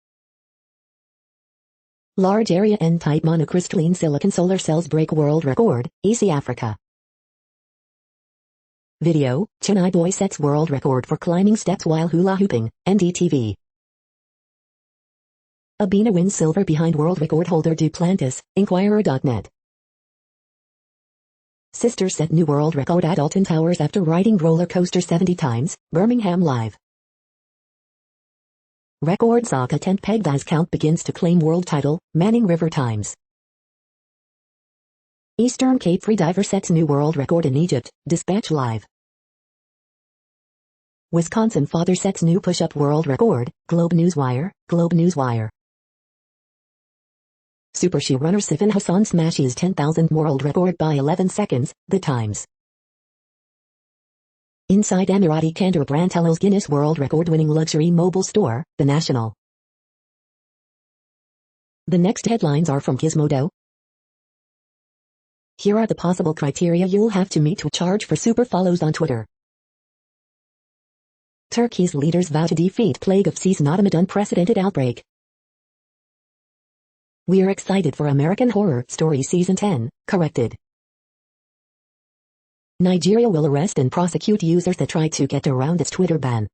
Large area N-type monocrystalline silicon solar cells break world record, East Africa. Video, Chennai boy sets world record for climbing steps while hula hooping, NDTV. Abina wins silver behind world record holder Duplantis, Inquirer.net. Sisters set new world record at Alton Towers after riding roller coaster 70 times, Birmingham Live. Record Saka 10 Pegdas count begins to claim world title, Manning River Times. Eastern Cape freediver sets new world record in Egypt, Dispatch Live. Wisconsin father sets new push-up world record, Globe Newswire, Globe Newswire. Super shoe runner Sifan Hassan smashes 10,000 world record by 11 seconds, The Times. Inside Emirati Candor brand tells Guinness World Record-winning luxury mobile store, The National. The next headlines are from Gizmodo. Here are the possible criteria you'll have to meet to charge for super follows on Twitter. Turkey's leaders vow to defeat plague of season amid unprecedented outbreak. We're excited for American Horror Story Season 10, corrected. Nigeria will arrest and prosecute users that try to get around its Twitter ban.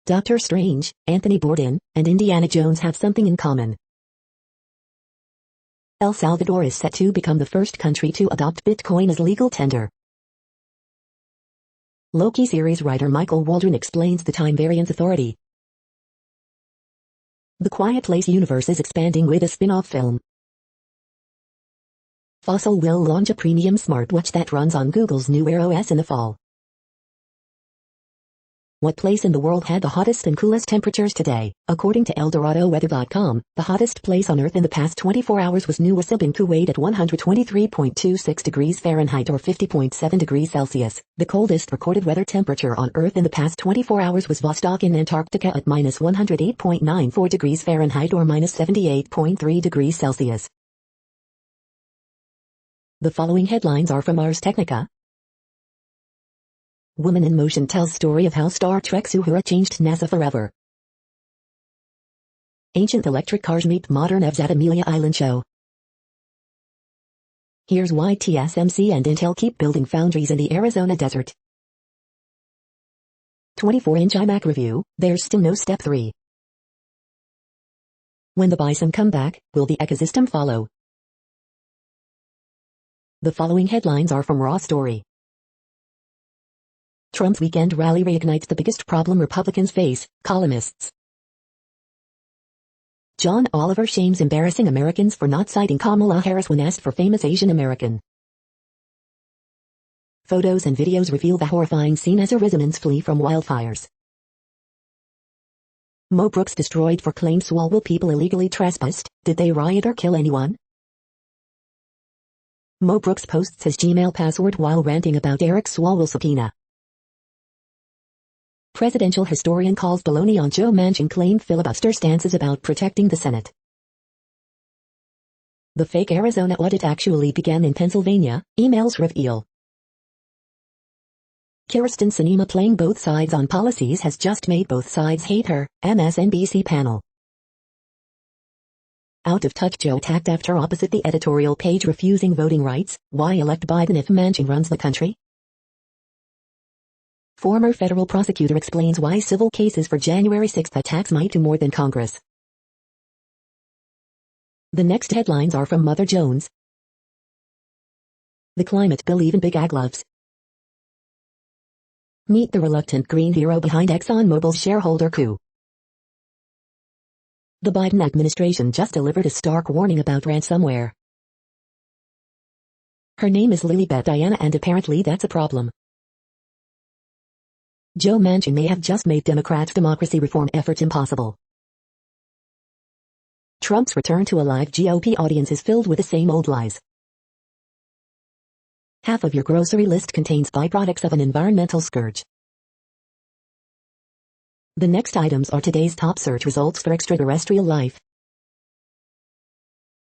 Doctor Strange, Anthony Bourdain, and Indiana Jones have something in common. El Salvador is set to become the first country to adopt Bitcoin as legal tender. Loki series writer Michael Waldron explains the time variance authority. The Quiet Place universe is expanding with a spin-off film. Fossil will launch a premium smartwatch that runs on Google's new Wear OS in the fall. What place in the world had the hottest and coolest temperatures today? According to ElDoradoWeather.com, the hottest place on Earth in the past 24 hours was New Wasib in Kuwait at 123.26 degrees Fahrenheit or 50.7 degrees Celsius. The coldest recorded weather temperature on Earth in the past 24 hours was Vostok in Antarctica at minus 108.94 degrees Fahrenheit or minus 78.3 degrees Celsius. The following headlines are from Ars Technica. Woman in Motion tells story of how Star Trek's Uhura changed NASA forever. Ancient electric cars meet modern EVs at Amelia Island show. Here's why TSMC and Intel keep building foundries in the Arizona desert. 24-inch iMac review, there's still no step 3. When the bison come back, will the ecosystem follow? The following headlines are from Raw Story. Trump's weekend rally reignites the biggest problem Republicans face, columnists. John Oliver shames embarrassing Americans for not citing Kamala Harris when asked for famous Asian American. Photos and videos reveal the horrifying scene as Arizonans flee from wildfires. Mo Brooks destroyed for claimed Swalwell people illegally trespassed. Did they riot or kill anyone? Mo Brooks posts his Gmail password while ranting about Eric Swalwell's subpoena. Presidential historian calls baloney on Joe Manchin claim filibuster stances about protecting the Senate. The fake Arizona audit actually began in Pennsylvania, emails reveal. Kyrsten Sinema playing both sides on policies has just made both sides hate her, MSNBC panel. Out of touch Joe attacked after opposite the editorial page refusing voting rights, why elect Biden if Manchin runs the country? Former federal prosecutor explains why civil cases for January 6 attacks might do more than Congress. The next headlines are from Mother Jones. The climate bill even Big Ag loves. Meet the reluctant green hero behind ExxonMobil's shareholder coup. The Biden administration just delivered a stark warning about ransomware. Her name is Lilibet Diana and apparently that's a problem. Joe Manchin may have just made Democrats' democracy reform efforts impossible. Trump's return to a live GOP audience is filled with the same old lies. Half of your grocery list contains byproducts of an environmental scourge. The next items are today's top search results for extraterrestrial life.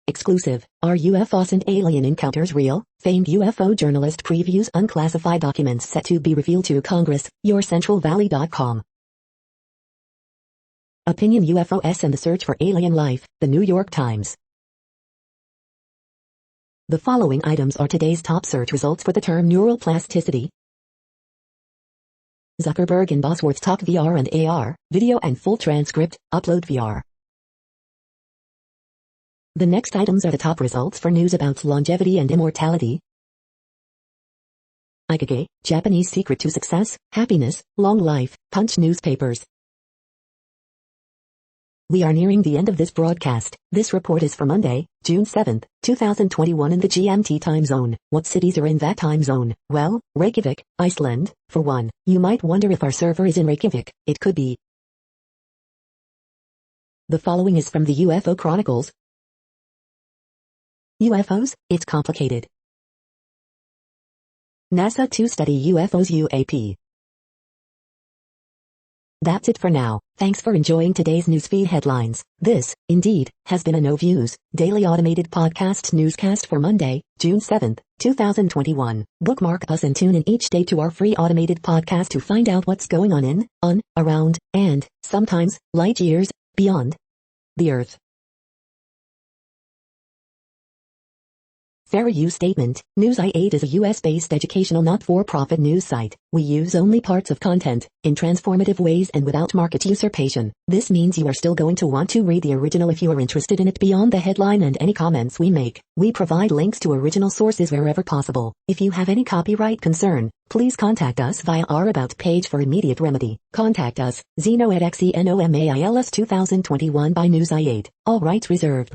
Exclusive, are UFOs and alien encounters real? Famed UFO journalist previews unclassified documents set to be revealed to Congress, YourCentralValley.com. Opinion UFOs and the search for alien life, The New York Times. The following items are today's top search results for the term neural plasticity. Zuckerberg and Bosworth talk VR and AR, video and full transcript, upload VR. The next items are the top results for news about longevity and immortality. Ikigai, Japanese secret to success, happiness, long life, Punch newspapers. We are nearing the end of this broadcast. This report is for Monday, June 7th, 2021 in the GMT time zone. What cities are in that time zone? Well, Reykjavik, Iceland, for one. You might wonder if our server is in Reykjavik. It could be. The following is from the UFO Chronicles. UFOs? It's complicated. NASA to study UFOs UAP. That's it for now. Thanks for enjoying today's newsfeed headlines. This, indeed, has been a No Views, daily automated podcast newscast for Monday, June 7th, 2021. Bookmark us and tune in each day to our free automated podcast to find out what's going on, around, and, sometimes, light years, beyond the Earth. Fair use statement. News i8 is a US-based educational not-for-profit news site. We use only parts of content, in transformative ways and without market usurpation. This means you are still going to want to read the original if you are interested in it beyond the headline and any comments we make. We provide links to original sources wherever possible. If you have any copyright concern, please contact us via our About page for immediate remedy. Contact us, Zeno at XENOMAILS 2021 by News i8. All rights reserved.